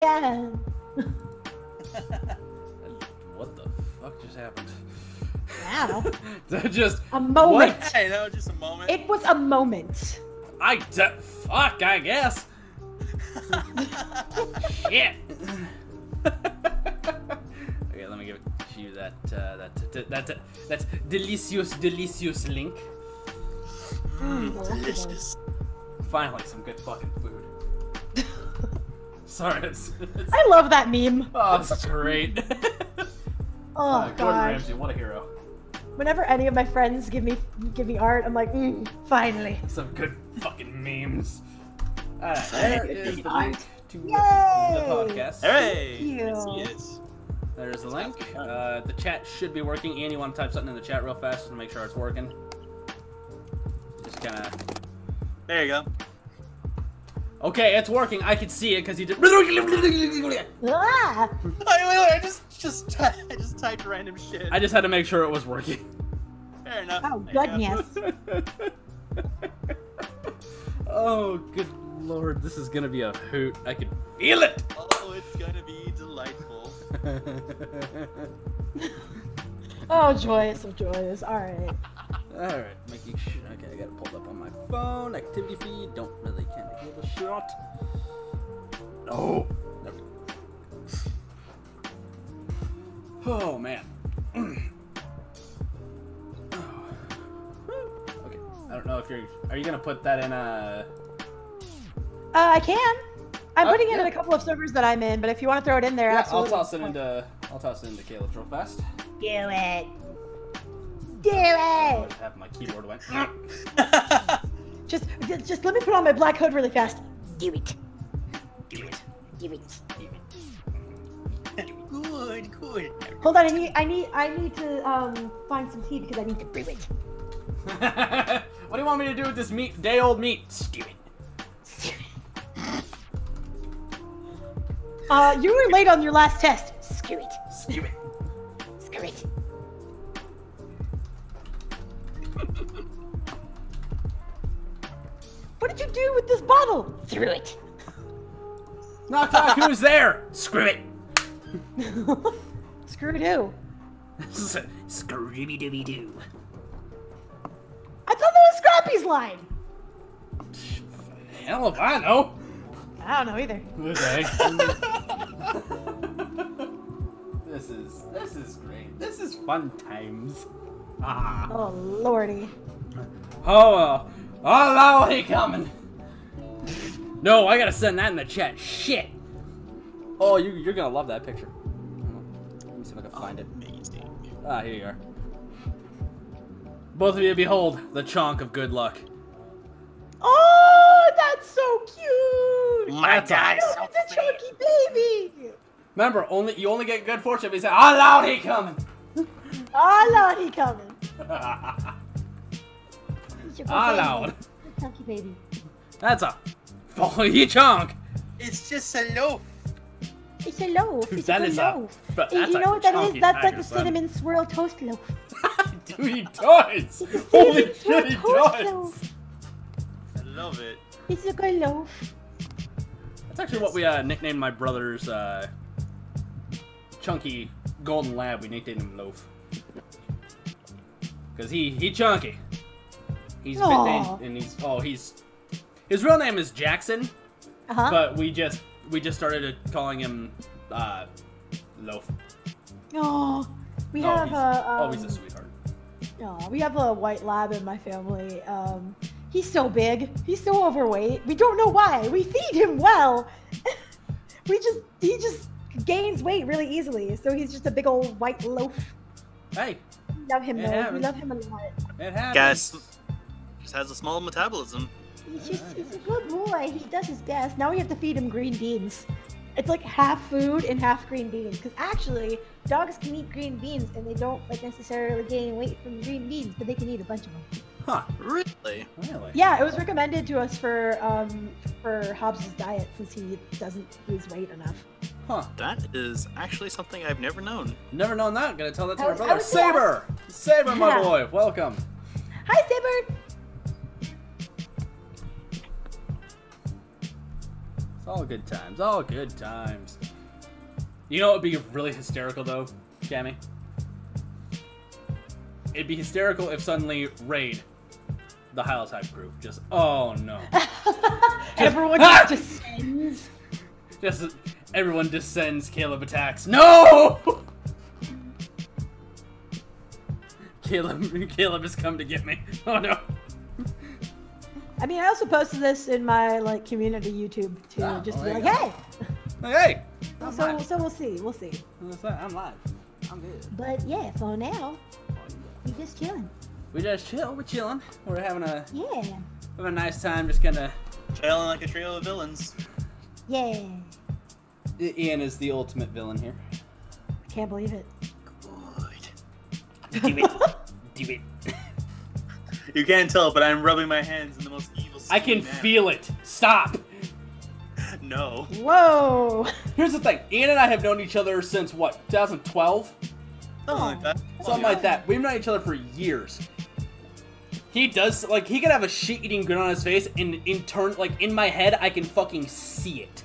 Yeah. What the fuck just happened? Wow. Just a moment. What? Hey, that was just a moment. It was a moment. Fuck, I guess. Shit. Okay, let me give you that delicious link. Delicious. Finally, some good fucking food. Sorry, I love that meme. oh, it's great. Oh Gordon god. Ramsay, what a hero. Whenever any of my friends give me art, I'm like, finally. Some good fucking memes. Alright, there is the link to the Yay! podcast. Hey! Thank you. Yes, he is. There's the link. The chat should be working. And you want to type something in the chat real fast to make sure it's working. Just kind of. There you go. Okay, it's working. I can see it because he did. Ah! I just typed random shit. I just had to make sure it was working. Fair enough. Oh, There you go. goodness. Oh, good lord. This is going to be a hoot. I can feel it. Oh, it's gonna be delightful. Oh, joyous of joyous. Alright. Alright, making sure. Okay, I got it pulled up on my phone. Activity feed. Don't really kind of give a shot. No. There we go. Oh, man. Okay. I don't know if you're. Are you going to put that in a. I can. I'm Oh, putting it yeah. in a couple of servers that I'm in, but if you want to throw it in there, Yeah, absolutely. I'll toss it into Caleb's real fast. Do it. Do it. Have my keyboard went. Just let me put on my black hood really fast. Do it. Do it. Do it. Good. Hold on, I need to find some tea because I need to brew it. What do you want me to do with this meat? Day old meat. Stew it. You were late on your last test. Screw it. Stew it. Screw it. What did you do with this bottle? Threw it. Knock knock. Who's there? Screw it. Screw do. Scrooby dooby doo. I thought that was Scrappy's line. Hell if I know. I don't know either. Okay. This is great. This is fun times. Ah. Oh lordy. Oh lordy coming. No, I gotta send that in the chat. Shit. Oh, you're gonna love that picture. Let me see if I can find it. Amazing. Ah, here you are. Both of you behold the chonk of good luck. Oh, that's so cute. My God, Look so at the sweet. chunky baby. Remember, you only get good fortune if you say, "Oh Lord, he coming." Oh lordy coming. Oh Lord. Chunky baby. That's a fully chonk. It's just a loaf. It's a loaf. It's That a is good a- loaf. but You that's a know what that is? chunky That's like tiger, a son. cinnamon swirl toast loaf. Dude, he does. Holy Cinnamon swirl shit, he toast does. loaf. I love it. It's a good loaf. That's actually what we nicknamed my brother's chunky golden lab. We nicknamed him Loaf. Cause he chunky. He's Aw. and he's his real name is Jackson, Uh-huh. but we just started calling him Loaf. Oh, we have he's a sweetheart. we have a white lab in my family. He's so big. He's so overweight. We don't know why. We feed him well. He just gains weight really easily. So he's just a big old white loaf. Hey, We love him It though. We happens. love him a lot. it happens. Guess. Just has a small metabolism. He's a good boy. He does his best. Now we have to feed him green beans. It's like half food and half green beans. Because actually, dogs can eat green beans and they don't like necessarily gain weight from green beans, but they can eat a bunch of them. Huh? Really? Really? Yeah, it was recommended to us for Hobbs' diet since he doesn't lose weight enough. Huh? That is actually something I've never known. Never known that. Gonna tell that to I my was- brother. I was Saber! Saber, my Yeah. boy. Welcome. Hi, Saber! All good times. All good times. You know what would be really hysterical, though, Cami? It'd be hysterical if suddenly Raid, the Holotype group, just... Oh, no. Everyone just descends. Just everyone descends, Caleb attacks. No! Caleb has come to get me. Oh, no. I mean, I also posted this in my like community YouTube too, just to be like, hey. Hey. So we'll see. We'll see. I'm live. I'm good. But yeah, for now, we just chilling. We just chill. We're chilling. We're having a nice time, just kind of Trailing like a trio of villains. Yeah. Ian is the ultimate villain here. I can't believe it. Good. Do it. Do it. You can't tell, but I'm rubbing my hands in the most evil. I can feel it. Stop. No. Whoa. Here's the thing. Ian and I have known each other since what? 2012. Something like that. Something like that. We've known each other for years. He does, like, he could have a shit-eating grin on his face, and in turn, like, in my head, I can fucking see it.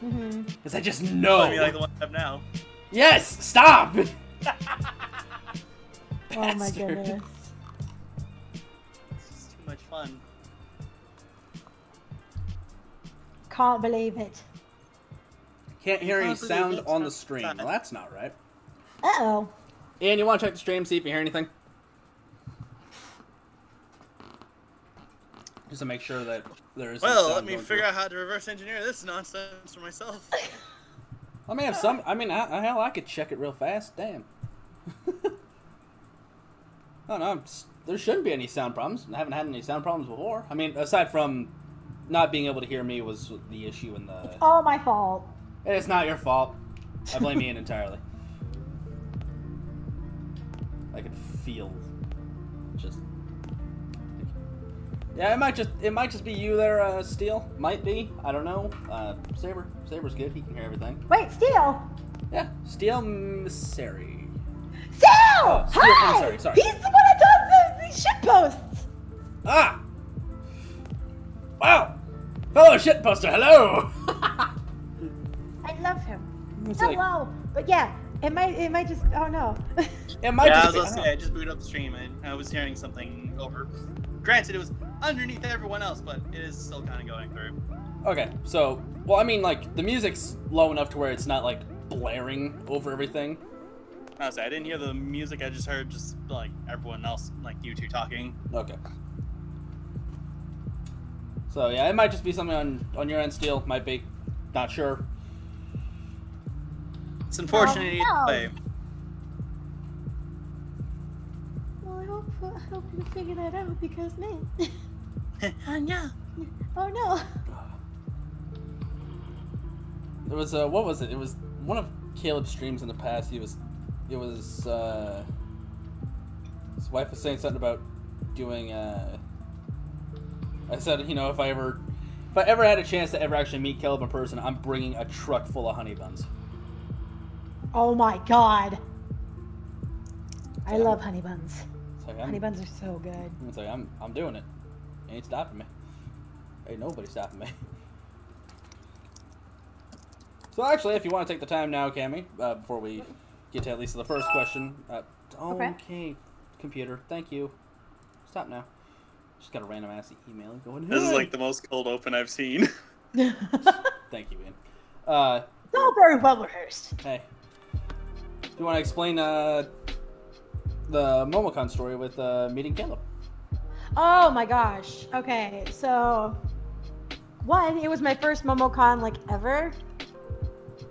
Because I just know. I mean, like the one I have now. Yes! Stop! Oh my goodness. It's too much fun. Can't believe it. Can't hear any sound on the stream. Well, that's not right. Uh-oh. Ian, you want to check the stream, see if you hear anything? Just to make sure that there is. Well, let me figure out how to reverse engineer this nonsense for myself. I may have some. I mean, hell, I could check it real fast. Damn. Oh no, there shouldn't be any sound problems. I haven't had any sound problems before. I mean, aside from not being able to hear me was the issue in the. It's all my fault. It's not your fault. I blame Ian entirely. I could feel just. Yeah, it might just be you there, Steel. Might be. I don't know. Saber's good. He can hear everything. Wait, Steel. Yeah, Steel Misseri. Steel! Oh, Steel, Hi! sorry. He's the one that does these shit posts! Ah! Wow! Fellow shitposter, hello! I love him. It's Hello! But yeah, it might just, oh no. It might Yeah, just I was gonna say, I just booted up the stream and I was hearing something over. Granted, it was underneath everyone else, but it is still kind of going through. Okay, so, well, I mean, like, the music's low enough to where it's not, like, blaring over everything. Honestly, I didn't hear the music, I just heard just, like, everyone else, like, you two talking. Okay. So, yeah, it might just be something on your end, Steel. Might be. Not sure. It's unfortunate either way. Well, I hope you figure that out because, man. Oh, no. Oh no. There was, what was it? It was one of Caleb's streams in the past. It was, his wife was saying something about doing, I said, you know, if I ever had a chance to ever actually meet Caleb in person, I'm bringing a truck full of honey buns. Oh my god. I love honey buns. Like, Honey buns are so good. It's like, I'm doing it. Ain't stopping me. Ain't nobody stopping me. So actually, if you want to take the time now, Cami, before we get to at least the first question. Okay, computer, thank you. Stop now. Just got a random ass email going. This is like the most cold open I've seen. Thank you, Ian. It's all very well rehearsed. Hey. Do you want to explain the Momocon story with meeting Caleb? Oh my gosh. Okay, so one, it was my first MomoCon like ever.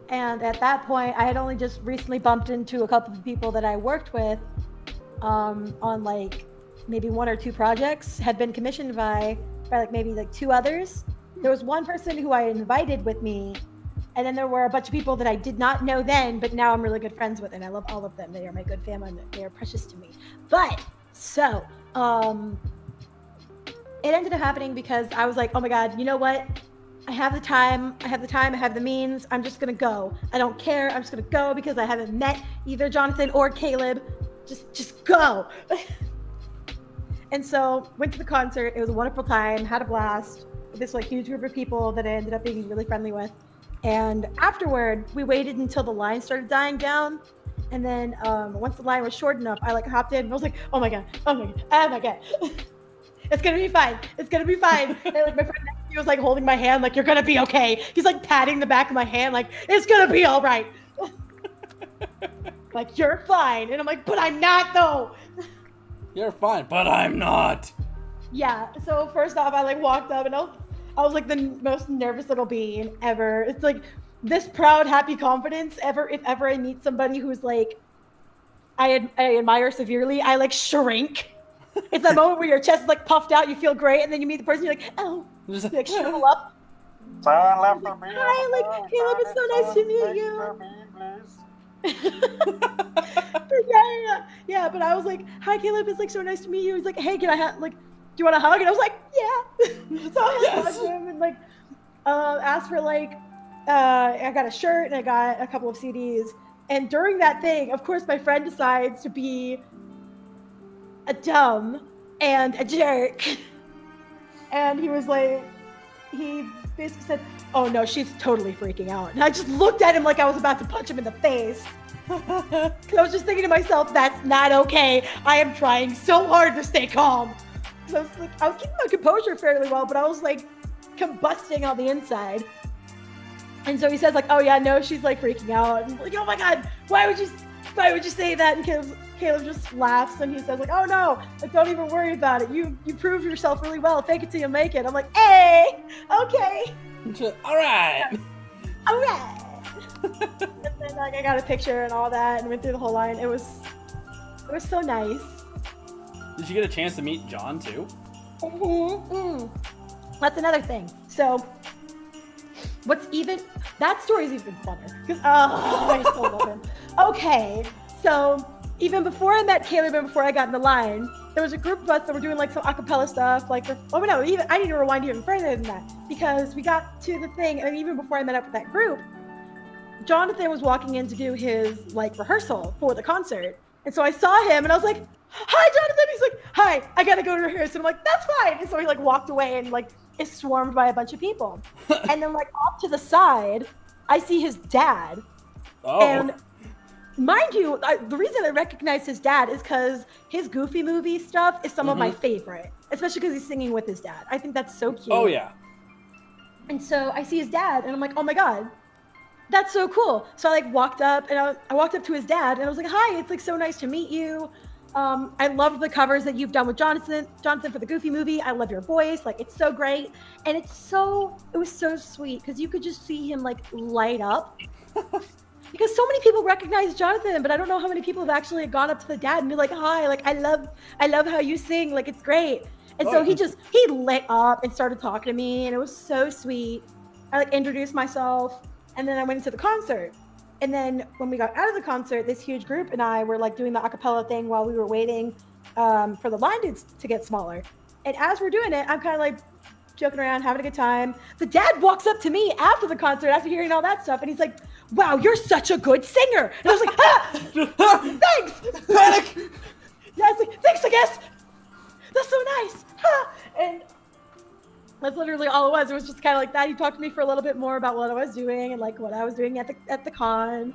And at that point, I had only just recently bumped into a couple of people that I worked with on like maybe 1 or 2 projects, had been commissioned by like maybe like 2 others. There was one person who I invited with me, and then there were a bunch of people that I did not know then, but now I'm really good friends with, and I love all of them. They are my good family, and they are precious to me. But, so, it ended up happening because I was like, oh my god, you know what? I have the time, I have the means, I'm just gonna go. I don't care, I'm just gonna go because I haven't met either Jonathan or Caleb. Just go. And so, went to the concert, it was a wonderful time, had a blast. this like huge group of people that I ended up being really friendly with. And afterward, we waited until the line started dying down. And then once the line was short enough, I like hopped in and I was like, oh my God. It's gonna be fine. It's gonna be fine. And like my friend next to me was like holding my hand, like, you're gonna be okay. He's like patting the back of my hand, like, it's gonna be all right. Like, you're fine. And I'm like, but I'm not though. You're fine, but I'm not. Yeah, so first off, I like walked up and I was like the most nervous little being ever. It's like this proud, happy confidence if ever I meet somebody who's like, I admire severely, I like shrink. It's that moment where your chest is like puffed out, you feel great, and then you meet the person, you're like, oh, you like shrivel up. Hi, like, Caleb, it's so nice to meet you. Yeah, but I was like, hi, Caleb, it's like so nice to meet you. He's like, hey, can I have, like, do you want a hug? And I was like, yeah. So I like hugged him and like asked for like, I got a shirt and I got a couple of CDs. And during that thing, of course, my friend decides to be a dumb and a jerk. And he was like, he basically said, oh no, she's totally freaking out. And I just looked at him like I was about to punch him in the face. I was just thinking to myself, that's not okay. I am trying so hard to stay calm. So I was keeping my composure fairly well, but I was like combusting on the inside. And so he says like, oh yeah, no, she's like freaking out. And I'm like, oh my God, why would you say that? And Caleb just laughs and he says like, oh no, like, don't even worry about it. You proved yourself really well. Fake it till you make it. I'm like, hey, okay. All right. All right. And then like I got a picture and all that and went through the whole line. It was so nice. Did you get a chance to meet John too? That's another thing. So that story's even funner because I still love him. Okay, so even before I met Caleb and before I got in the line, there was a group of us that were doing like some acapella stuff. Like, I need to rewind even further than that because we got to the thing, and even before I met up with that group, Jonathan was walking in to do his like rehearsal for the concert, and so I saw him and I was like, "Hi, Jonathan." He's like, "Hi, I gotta go to rehearse," and I'm like, "That's fine." And so he like walked away and like is swarmed by a bunch of people, and then like off to the side, I see his dad, and mind you, the reason I recognize his dad is because his Goofy movie stuff is some of my favorite, especially because he's singing with his dad. I think that's so cute. Oh yeah. And so I see his dad, and I'm like, oh my God, that's so cool. So I like walked up, and I walked up to his dad, and I was like, hi, it's like so nice to meet you. I love the covers that you've done with Jonathan for the Goofy movie. I love your voice, like it's so great, and it was so sweet because you could just see him like light up. Because so many people recognize Jonathan, but I don't know how many people have actually gone up to the dad and be like, hi, like I love how you sing, like it's great. And so he lit up and started talking to me, and it was so sweet. I like introduced myself, and then I went into the concert. And then when we got out of the concert, this huge group and I were like doing the acapella thing while we were waiting for the line to get smaller. And as we're doing it, I'm kind of like joking around, having a good time. The dad walks up to me after the concert, after hearing all that stuff, and he's like, wow, you're such a good singer. And I was like, thanks. Panic. Yeah, I was like, thanks, I guess. That's so nice. And that's literally all it was. It was just kind of like that. He talked to me for a little bit more about what I was doing and like what I was doing at the con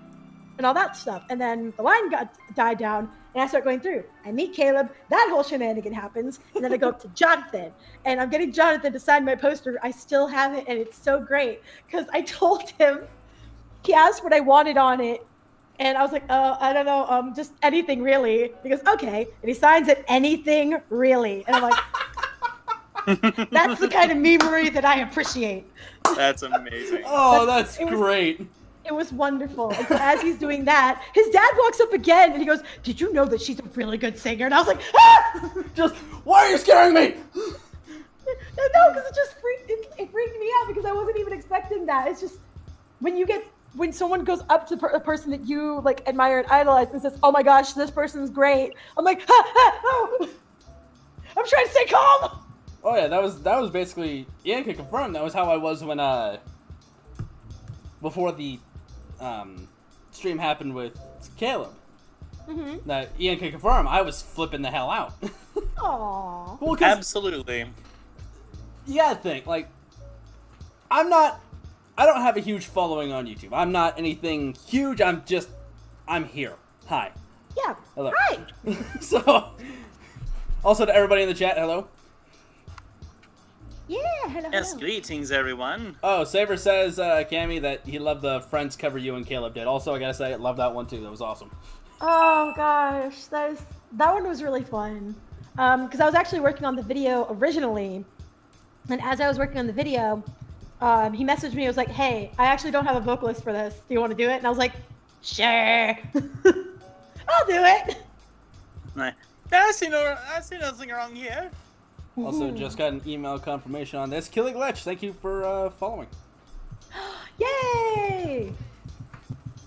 and all that stuff. And then the line died down and I start going through. I meet Caleb. That whole shenanigan happens. And then I go up to Jonathan and I'm getting Jonathan to sign my poster. I still have it and it's so great because I told him, he asked what I wanted on it. And I was like, I don't know, just anything really. He goes, okay. And he signs it, anything really. And I'm like, that's the kind of memery that I appreciate. That's amazing. Oh, that's great. It was wonderful. And so as he's doing that, his dad walks up again and he goes, did you know that she's a really good singer? And I was like, ah! Just, why are you scaring me? No, because it freaked me out because I wasn't even expecting that. It's just, when someone goes up to a person that you like admire and idolize and says, oh my gosh, this person's great. I'm like, oh. I'm trying to stay calm. Oh yeah, that was basically, Ian can confirm, that was how I was when, before the, stream happened with Caleb. Mm-hmm. That Ian can confirm, I was flipping the hell out. Aww. Well, absolutely. You gotta think, like, I don't have a huge following on YouTube. I'm not anything huge. I'm here. Hi. Yeah. Hello. Hi. So, also to everybody in the chat, hello. Yeah, hello. Yes, hello. greetings, everyone. Oh, Saber says, Cammy, that he loved the Friends cover you and Caleb did. Also, I gotta say, I love that one too. That was awesome. Oh gosh, that one was really fun. Because I was actually working on the video originally, and as I was working on the video, he messaged me. He was like, "Hey, I actually don't have a vocalist for this. Do you want to do it?" And I was like, "Sure, I'll do it." I see nothing wrong here. Also, just got an email confirmation on this. Killing Glitch, thank you for following. Yay!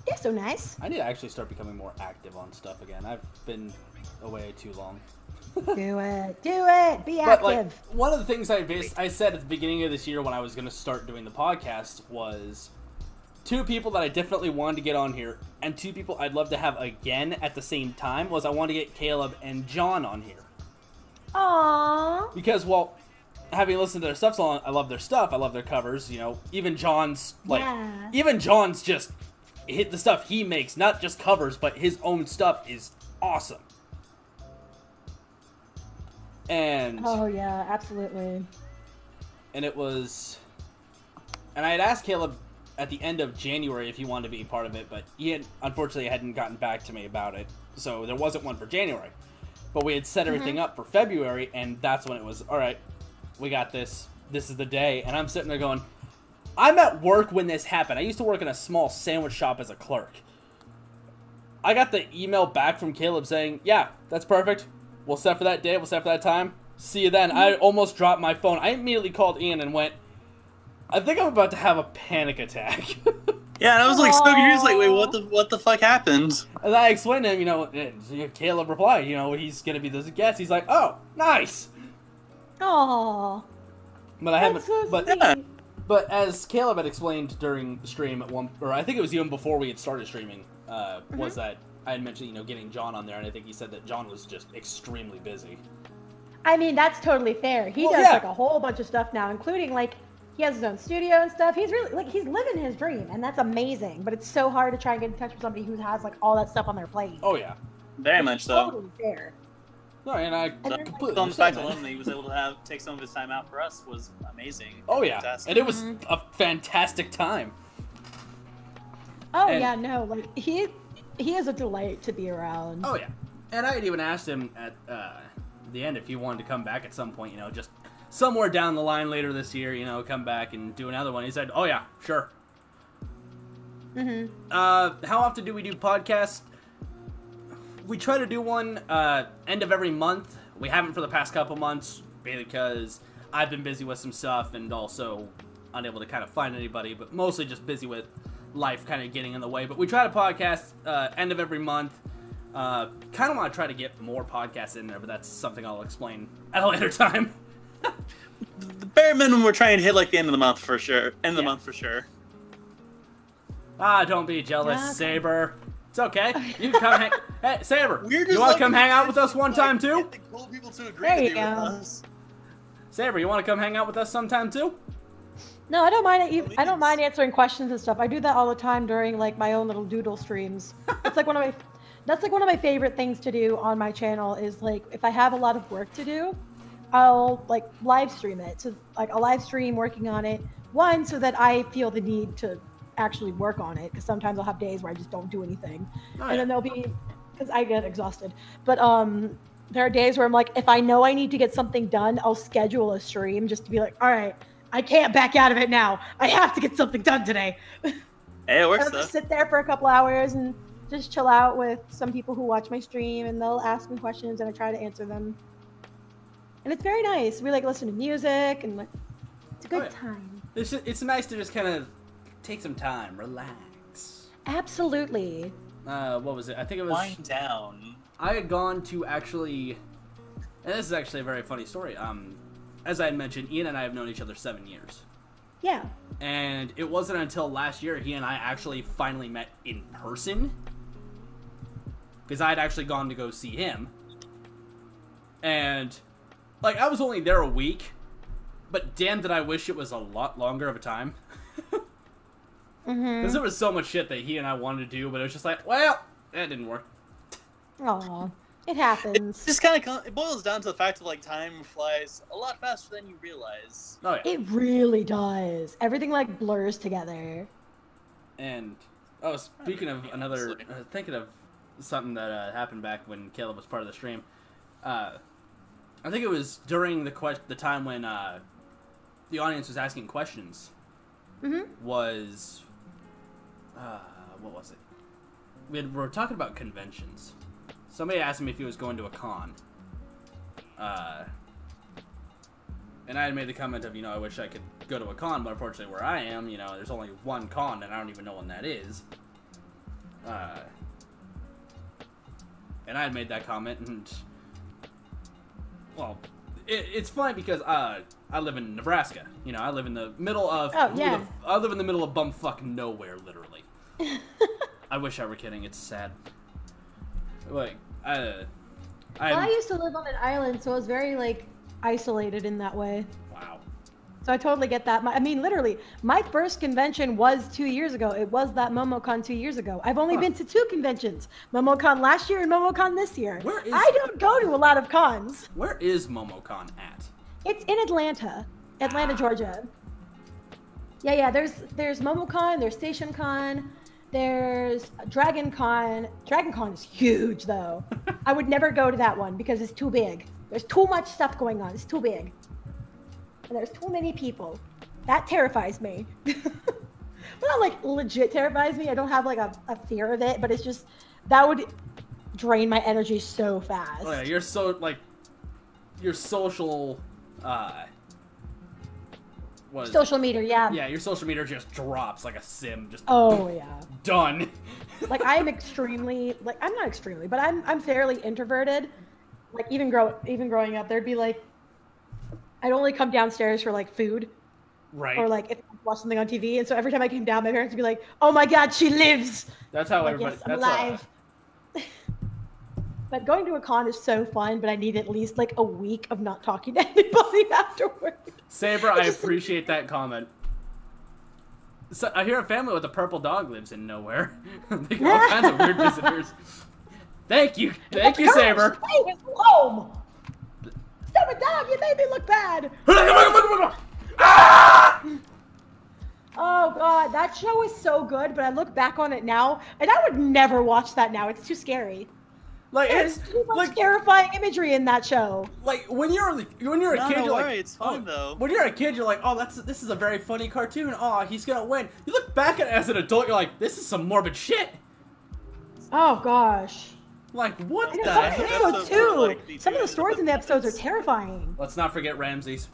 Yeah, so nice. I need to actually start becoming more active on stuff again. I've been away too long. Do it. Do it. Be But, active. like, one of the things I said at the beginning of this year when I was going to start doing the podcast was 2 people that I definitely wanted to get on here, and 2 people I'd love to have again at the same time was I wanted to get Caleb and John on here. Aww. Because, well, having listened to their stuff so long, I love their stuff. I love their covers, you know. Even John's just hit the stuff he makes, not just covers, but his own stuff is awesome. And Oh yeah, absolutely. and it was, and I had asked Caleb at the end of January if he wanted to be part of it, but unfortunately hadn't gotten back to me about it, so there wasn't one for January. But we had set everything up for February, and that's when it was, all right, we got this. This is the day. And I'm sitting there going, I'm at work when this happened. I used to work in a small sandwich shop as a clerk. I got the email back from Caleb saying, yeah, that's perfect. We'll set for that day. We'll set for that time. See you then. I almost dropped my phone. I immediately called Ian and went, I think I'm about to have a panic attack. Yeah, and I was like so confused, like, wait, what the fuck happened? And I explained to him, you know, and Caleb replied, you know, he's gonna be the guest. He's like, oh, nice. Aww. But I haven't. So But sweet. but as Caleb had explained during the stream at one, or I think it was even before we had started streaming, was that I had mentioned, you know, getting John on there, and I think he said that John was just extremely busy. I mean, that's totally fair. He Well, does yeah. like a whole bunch of stuff now, including like he has his own studio and stuff. He's really like he's living his dream, and that's amazing. But it's so hard to try and get in touch with somebody who has like all that stuff on their plate. Oh yeah. Very much so. Totally fair. No, and I then, completely So the fact understand that. alone that he was able to take some of his time out for us was amazing. Oh yeah, Fantastic. and it was a fantastic time. Oh And- yeah, no, like he is a delight to be around. Oh yeah, and I had even asked him at the end if he wanted to come back at some point, you know, just somewhere down the line later this year, you know, come back and do another one. He said, "Oh yeah, sure." How often do we do podcasts? We try to do one end of every month. We haven't for the past couple months because I've been busy with some stuff and also unable to kind of find anybody, but mostly just busy with life kind of getting in the way. But we try to podcast end of every month. Kind of want to try to get more podcasts in there, but that's something I'll explain at a later time. The bare minimum we're trying to hit like the end of the month for sure. End of the month for sure. Ah, don't be jealous, Okay. Saber. It's okay. You can come hang. Hey, Saber, We're just you want to come lucky hang out with us one time too? Get the cool people to agree There to you be go. with us. Saber, you want to come hang out with us sometime too? No, I don't mind it. I don't mind answering questions and stuff. I do that all the time during like my own little doodle streams. It's like that's like one of my favorite things to do on my channel is like if I have a lot of work to do, I'll like live stream it. So like a live stream working on it. One, so that I feel the need to actually work on it because sometimes I'll have days where I just don't do anything, and then there'll be because I get exhausted. But there are days where I'm like, if I know I need to get something done, I'll schedule a stream just to be like, all right, I can't back out of it now. I have to get something done today. Hey, it works I'll though. just sit there for a couple hours and just chill out with some people who watch my stream, and they'll ask me questions, and I try to answer them. And it's very nice. We like listen to music, and like, it's a good yeah. time. It's nice to just kind of take some time, relax. Absolutely. What was it? I think it was. Wind down. I had gone to actually, and this is actually a very funny story. As I had mentioned, Ian and I have known each other 7 years. Yeah. And it wasn't until last year he and I actually finally met in person. Because I had actually gone to go see him. And, like, I was only there a week. But damn, did I wish it was a lot longer of a time. Mm-hmm. Because there was so much shit that he and I wanted to do, but it was just like, well, that didn't work. Aw, it happens. It just kind of it boils down to the fact of like time flies a lot faster than you realize. Oh yeah. It really does. Everything like blurs together. And speaking of another, thinking of something that happened back when Caleb was part of the stream. I think it was during the time when the audience was asking questions. Mm-hmm. Was what was it? We were talking about conventions. Somebody asked him if he was going to a con. And I had made the comment of, I wish I could go to a con, but unfortunately where I am, there's only one con, and I don't even know when that is. And I had made that comment, and, well, it's funny because I live in Nebraska. I live in the middle of... Oh, yeah. I live in the middle of bumfuck nowhere, literally. I wish I were kidding. It's sad. Like, I used to live on an island, so I was very, like, isolated in that way. Wow. So I totally get that. I mean, literally, my first convention was 2 years ago. It was that MomoCon 2 years ago. I've only been to 2 conventions. MomoCon last year and MomoCon this year. I don't go to a lot of cons. Where is MomoCon at? It's in Atlanta, Georgia. Yeah, there's MomoCon, there's StationCon, there's DragonCon. DragonCon is huge, though. I would never go to that one because it's too big. There's too much stuff going on. It's too big. And there's too many people. That terrifies me. Well, not like legit terrifies me. I don't have like a fear of it, but it's just, that would drain my energy so fast. Oh yeah, you're so, like, your social, social meter, yeah. Yeah, your social meter just drops like a sim. Just oh yeah. Done. Like I'm extremely, like I'm not extremely, but I'm fairly introverted. Like even growing up, there'd be like, I'd only come downstairs for like food. Right. Or like if I watched something on TV, and so every time I came down, my parents would be like, "Oh my God, she lives!" That's how like, everybody. Yes, I'm alive. But going to a con is so fun, but I need at least like a week of not talking to anybody afterward. Saber, I appreciate that comment. So, I hear a family with a purple dog lives in nowhere. They get all kinds of weird visitors. Thank you, Saber. Stay with home. Stupid dog, you made me look bad. Oh God, that show is so good, but I look back on it now, and I would never watch that now. It's too scary. Like There's it's too much like terrifying imagery in that show. Like when you're a kid, you're like, it's fun though. When you're a kid, you're like, oh, this is a very funny cartoon. Oh, he's gonna win. You look back at it as an adult, you're like, this is some morbid shit. Oh gosh. Like what the some heck? episodes too. Some of the stories in the episodes are terrifying. Let's not forget Ramses.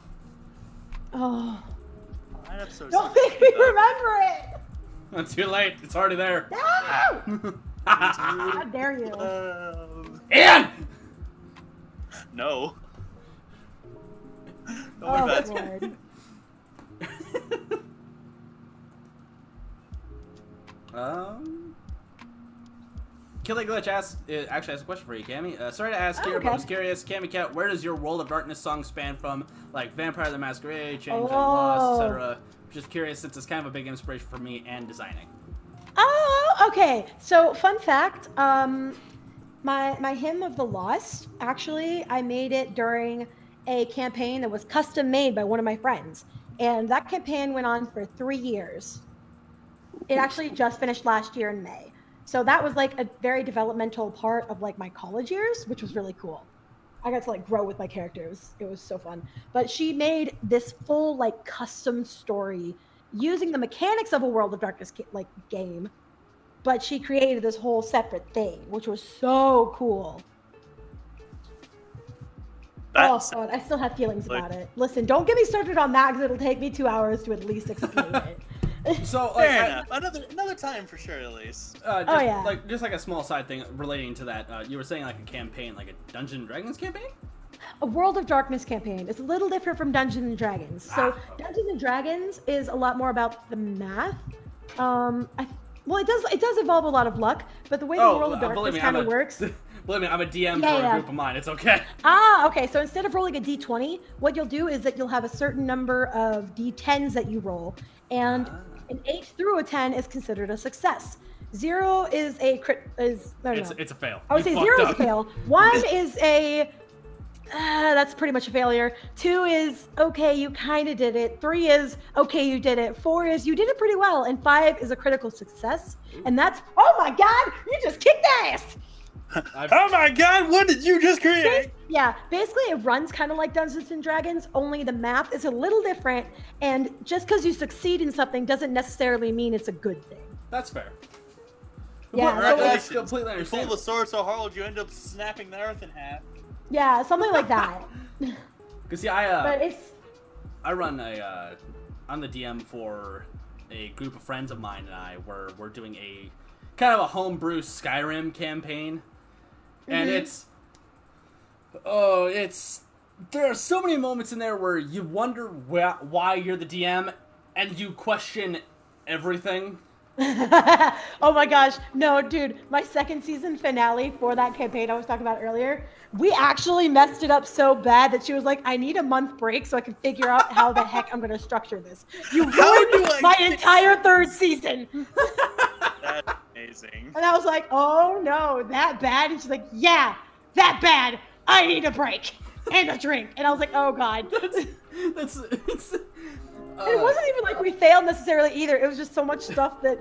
Oh. That episode's Don't make me remember it. It's too late. It's already there. No! How dare you? Ian! No. Don't Oh, worry good about it. Lord. Killing Glitch actually has a question for you, Cami. Sorry to ask here, but I was curious, Cami-Cat, where does your World of Darkness song span from? Like Vampire the Masquerade, Change and Lost, etc. Just curious, since it's kind of a big inspiration for me and designing. Oh, okay. So, fun fact, my Hymn of the Lost, actually, I made it during a campaign that was custom made by one of my friends. And that campaign went on for 3 years. It actually just finished last year in May. So that was like a very developmental part of like my college years, which was really cool. I got to like grow with my characters. It was so fun. But she made this full like custom story using the mechanics of a World of Darkness like game, but she created this whole separate thing, which was so cool. Oh God, I still have feelings about it. Listen, don't get me started on that because it'll take me 2 hours to at least explain it. So, fair enough. Another time for sure, at least. Just like a small side thing relating to that. You were saying like a campaign, like a Dungeons and Dragons campaign. A World of Darkness campaign. It's a little different from Dungeons and Dragons. So Dungeons and Dragons is a lot more about the math. Well, it does involve a lot of luck, but the way the World of Darkness kind of works. Believe me, I'm a DM Yeah, for a group of mine. It's okay. Ah, okay. So instead of rolling a d20, what you'll do is that you'll have a certain number of d10s that you roll, and an 8 through a 10 is considered a success. 0 is a crit. It's a fail. I would say 0 is a fail. 1 is a that's pretty much a failure. 2 is okay, you kind of did it. 3 is okay, you did it. 4 is you did it pretty well, and 5 is a critical success. And that's oh my god, you just kicked ass. Oh my god, what did you just create? Yeah, basically it runs kind of like Dungeons and Dragons, only the math is a little different, and just because you succeed in something doesn't necessarily mean it's a good thing. That's fair. Yeah, that's completely You pull the sword so hard you end up snapping the earth in half. Yeah, something like that. Cause see, but I'm the DM for a group of friends of mine, and we're doing a kind of a homebrew Skyrim campaign, and there are so many moments in there where you wonder why you're the DM, and you question everything. Oh my gosh, no, dude, my second season finale for that campaign I was talking about earlier, we actually messed it up so bad that she was like, I need a month break so I can figure out how the heck I'm gonna structure this. You ruined my entire third season. That's amazing. And I was like, oh no, that bad? And she's like, yeah, that bad. I need a break and a drink. And I was like, oh god. It wasn't even like we failed necessarily either. It was just so much stuff that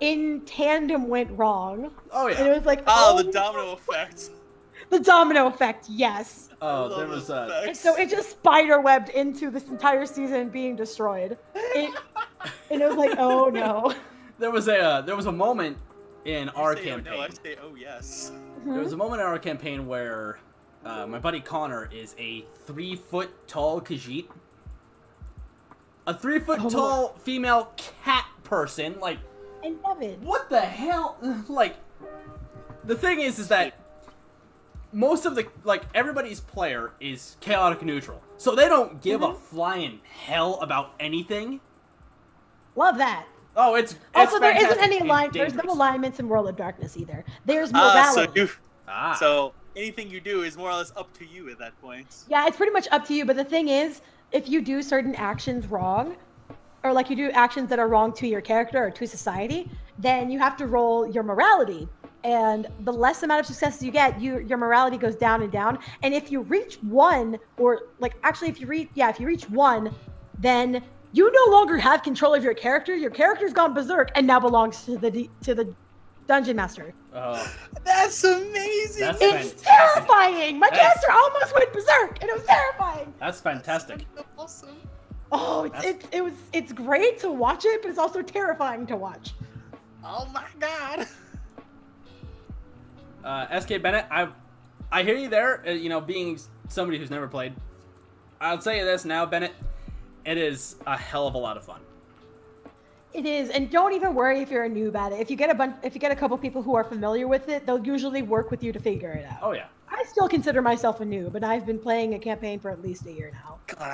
in tandem went wrong. Oh yeah. And it was like, the domino effect. The domino effect, yes. Oh, there was and so it just spider-webbed into this entire season being destroyed. And it was like, oh no. There was a moment in our campaign. Oh, no, I say, oh yes. There was a moment in our campaign where my buddy Connor is a 3-foot tall Khajiit. A 3-foot tall female cat person, like. I love it. What the hell? Like, the thing is that most of the everybody's player is chaotic neutral, so they don't give a flying hell about anything. Love that. Oh, it's also there isn't any there's no alignments in World of Darkness either. There's morality. So anything you do is more or less up to you at that point. Yeah, it's pretty much up to you. But the thing is, if you do certain actions wrong, or like you do actions that are wrong to your character or to society, then you have to roll your morality. And the less amount of successes you get, your morality goes down and down. And if you reach 1, or like actually if you reach 1, then you no longer have control of your character. Your character's gone berserk and now belongs to the dungeon master. Oh, that's amazing. It's terrifying. My character almost went berserk, and it was terrifying. That's fantastic. That's awesome. Oh, it's great to watch it, but it's also terrifying to watch. Oh my god. SK Bennett, I hear you there. Being somebody who's never played, I'll tell you this now, Bennett. It is a hell of a lot of fun. It is, and don't even worry if you're a noob at it. If you get a couple people who are familiar with it, they'll usually work with you to figure it out. Oh yeah. I still consider myself a noob, and I've been playing a campaign for at least a year now. God,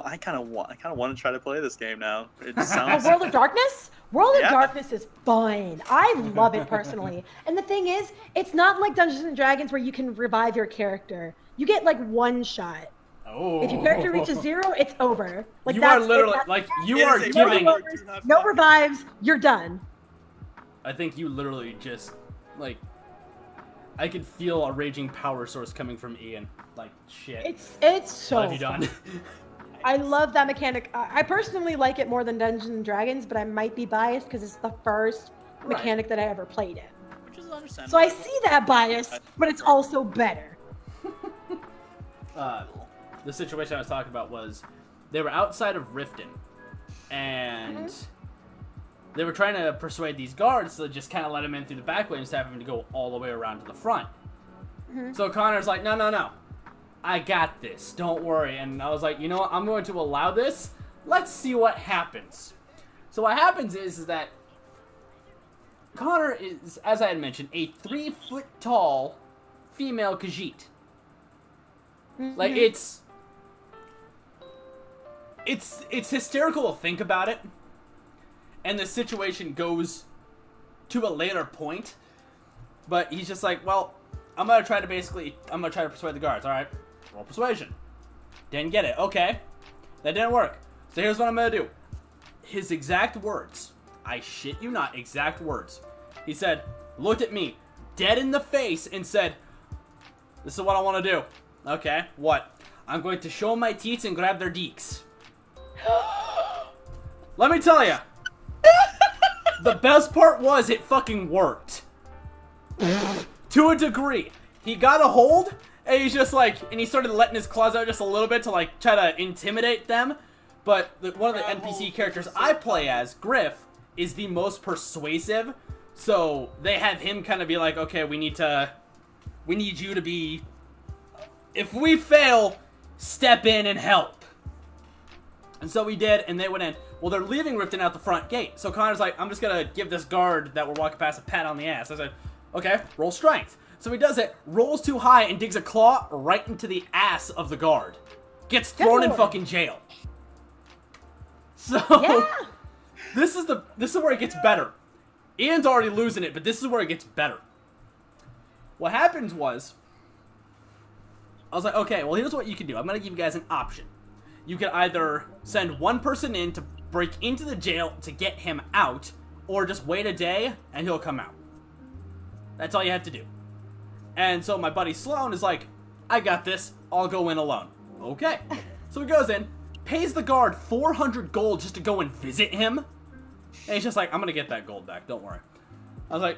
I kind of want to try to play this game now. It sounds. World of Darkness? World of Darkness is fun. I love it personally. And the thing is, it's not like Dungeons and Dragons where you can revive your character. You get like 1 shot. Oh. If your character reaches 0, it's over. Like you are literally you are giving no revives. You're done. I think you literally just I could feel a raging power source coming from Ian. Like shit. It's so. What have you done? I love that mechanic. I personally like it more than Dungeons and Dragons, but I might be biased because it's the first mechanic that I ever played in. Which is understandable. So I see that bias, but it's also better. The situation I was talking about was they were outside of Riften, and they were trying to persuade these guards to just kind of let him in through the back way instead of having to go all the way around to the front. So Connor's like, no, I got this, don't worry. And I was like, you know what, I'm going to allow this. Let's see what happens. So what happens is that Connor is, as I had mentioned, a 3-foot tall female Khajiit. Like, it's hysterical to think about it, and the situation goes to a later point, but he's just like, well, I'm gonna try to persuade the guards. All right, roll persuasion. Didn't get it. Okay, that didn't work. So here's what I'm gonna do. His exact words. I shit you not. Exact words. He said, looked at me, dead in the face, and said, "This is what I want to do." Okay, what? I'm going to show my teeth and grab their deeks. Let me tell you. The best part was it fucking worked. To a degree. He got a hold, and he's just like, and he started letting his claws out just a little bit to like try to intimidate them. But one of the NPC characters I play as, Griff, is the most persuasive. So they have him kind of be like, okay, we need you to be, if we fail, step in and help. And so we did, and they went in. Well, they're leaving Riften out the front gate. So Connor's like, I'm just going to give this guard that we're walking past a pat on the ass. I said, okay, roll strength. So he does it, rolls too high, and digs a claw right into the ass of the guard. Gets thrown in fucking jail. So, yeah. This is where it gets better. Ian's already losing it, but this is where it gets better. What happened was, I was like, okay, well, here's what you can do. I'm going to give you guys an option. You can either send one person in to break into the jail to get him out, or just wait a day and he'll come out. That's all you have to do. And so my buddy Sloan is like, I got this. I'll go in alone. Okay. So he goes in, pays the guard 400 gold just to go and visit him. And he's just like, I'm going to get that gold back. Don't worry. I was like,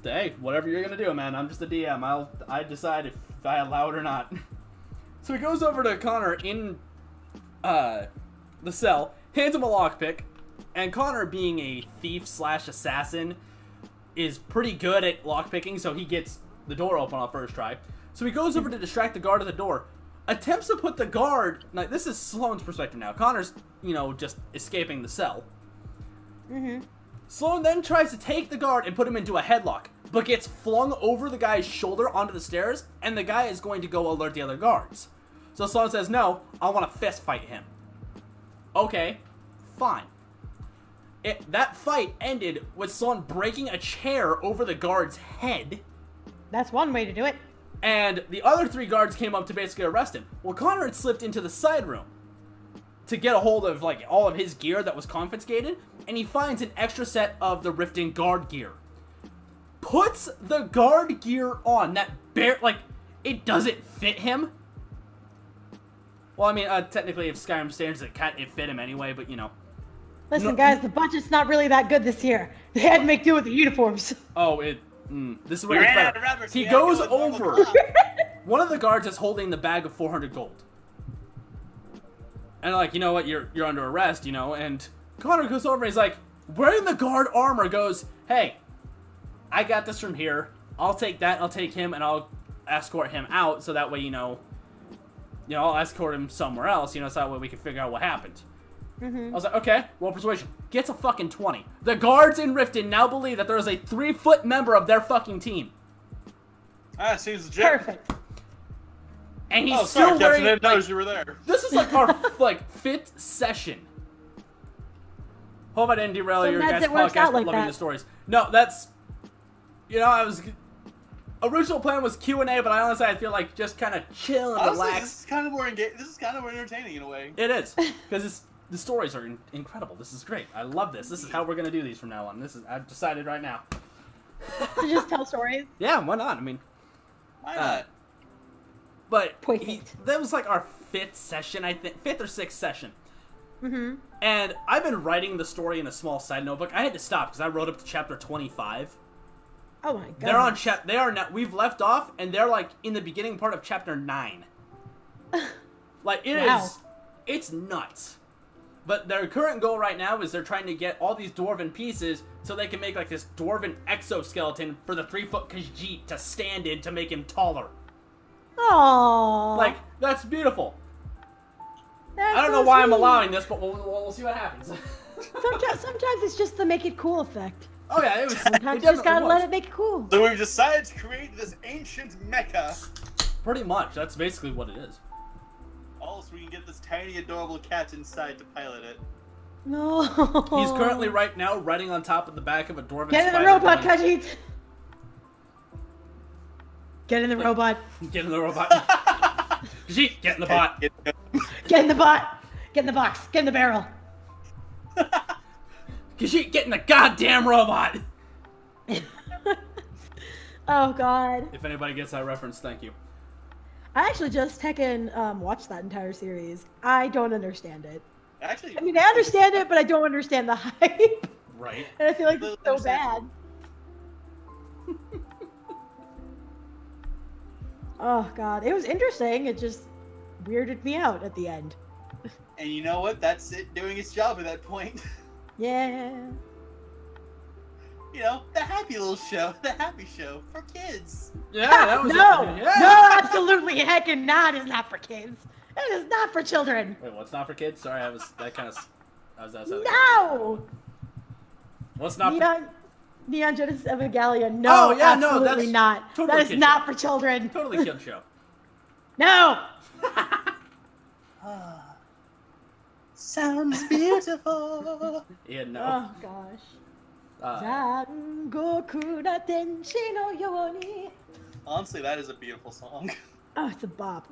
hey, whatever you're going to do, man. I'm just a DM. I decide if I allow it or not. So he goes over to Connor in the cell, hands him a lockpick, and Connor, being a thief/assassin, is pretty good at lockpicking, so he gets the door open on first try. So he goes over to distract the guard at the door, attempts to put the guard, now this is Sloane's perspective now, Connor's, just escaping the cell. Sloane then tries to take the guard and put him into a headlock, but gets flung over the guy's shoulder onto the stairs, and the guy is going to go alert the other guards. So Sloane says, no, I want to fist fight him. Okay, fine. That fight ended with Sloane breaking a chair over the guard's head. That's one way to do it. And the other 3 guards came up to basically arrest him. Well, Connor had slipped into the side room to get a hold of, like, all of his gear that was confiscated, and he finds an extra set of the Riften guard gear. Puts the guard gear on. That it doesn't fit him. Well, I mean, technically, if Skyrim standards, it fit him anyway, but, Listen, guys, the budget's not really that good this year. They had to make do with the uniforms. Oh, this is where it's better. He goes over. One of the guards is holding the bag of 400 gold. And like, you know what, you're under arrest, and Connor goes over and he's like, wearing the guard armor, goes, hey, I got this from here. I'll take that, I'll take him, and I'll escort him out, so that way, I'll escort him somewhere else, so that way we can figure out what happened. I was like, okay, roll persuasion. Gets a fucking 20. The guards in Riften now believe that there is a 3-foot member of their fucking team. Seems legit. Perfect. And he's still wearing, Captain, I didn't know you were there. This is like our 5th session. Hope I didn't derail your guys' podcast with loving the stories. No, that's, original plan was Q&A, but I honestly, I feel like just kind of chill and relax. This is kind of more This is kind of more entertaining in a way. It is, because the stories are incredible. This is great. I love this. This is how we're gonna do these from now on. I've decided right now. To just tell stories. Yeah, why not? I mean, why not? But that was like our 5th session, I think, 5th or 6th session. And I've been writing the story in a small side notebook. I had to stop because I wrote up to chapter 25. Oh my god. We've left off, and they're like in the beginning part of chapter 9. Like it's nuts. But their current goal right now is they're trying to get all these dwarven pieces so they can make like this dwarven exoskeleton for the 3-foot Khajiit to stand in to make him taller. Aww. Like, that's beautiful. That's I don't know why I'm allowing this, but we'll see what happens. Sometimes it's just the make it cool effect. Oh yeah, Sometimes you just gotta let it make it cool. So we've decided to create this ancient mecha. Pretty much, that's basically what it is. Also, we can get this tiny, adorable cat inside to pilot it. No. He's currently right now riding on top of the back of a dwarven Get in the spider robot, gun. Khajiit! Get in the robot. Get in the robot. Khajiit, get in the bot. Get in the bot. Get in the box. Get in the barrel. Khajiit, get in the goddamn robot. Oh god. If anybody gets that reference, thank you. I actually just watched that entire series. I don't understand it. Actually, I mean, I understand it, but I don't understand the hype. Right. And I feel like it's so bad. Oh god, it was interesting. It just weirded me out at the end. And you know what? That's it doing its job at that point. Yeah. You know, the happy little show, the happy show for kids. Yeah, that was no, absolutely heckin' not. It's not for kids. It is not for children. Wait, what's not for kids? Sorry, I was outside. No. What's not? Neon Genesis Evangelion. No, absolutely not. Totally that is not for children. Totally kid show. No. Sounds beautiful. Yeah, no. Oh gosh. Honestly, that is a beautiful song. Oh, it's a bop.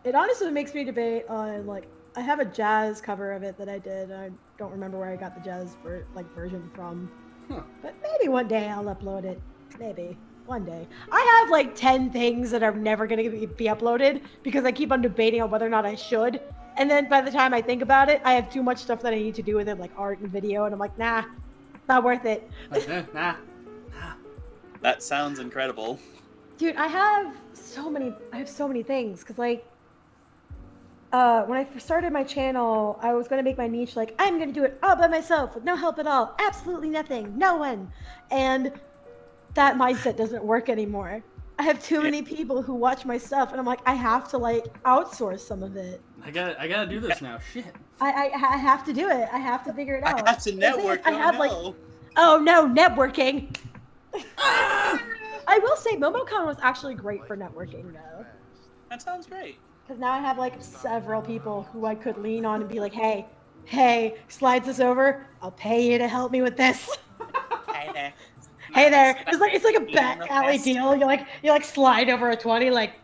It honestly makes me debate on, like, I have a jazz cover of it that I did. I don't remember where I got the jazz version from. Huh. But maybe one day I'll upload it. Maybe. One day. I have like 10 things that are never going to be uploaded because I keep on debating on whether or not I should. And then by the time I think about it, I have too much stuff that I need to do with it, like art and video, and I'm like, nah, not worth it. Nah. That sounds incredible. Dude, I have so many things, because like, when I first started my channel, I was going to make my niche like, I'm going to do it all by myself with no help at all, absolutely nothing, no one. And that mindset doesn't work anymore. I have too many people who watch my stuff, and I'm like, I have to like outsource some of it. I gotta do this now. Shit. I have to do it. I have to figure it out. I have to network. Oh no, networking. I will say MomoCon was actually great for networking though. That sounds great. Because now I have like several people who I could lean on and be like, hey, slides this over. I'll pay you to help me with this. Hey there. Hey there. It's like a back alley deal. You like slide over a 20, like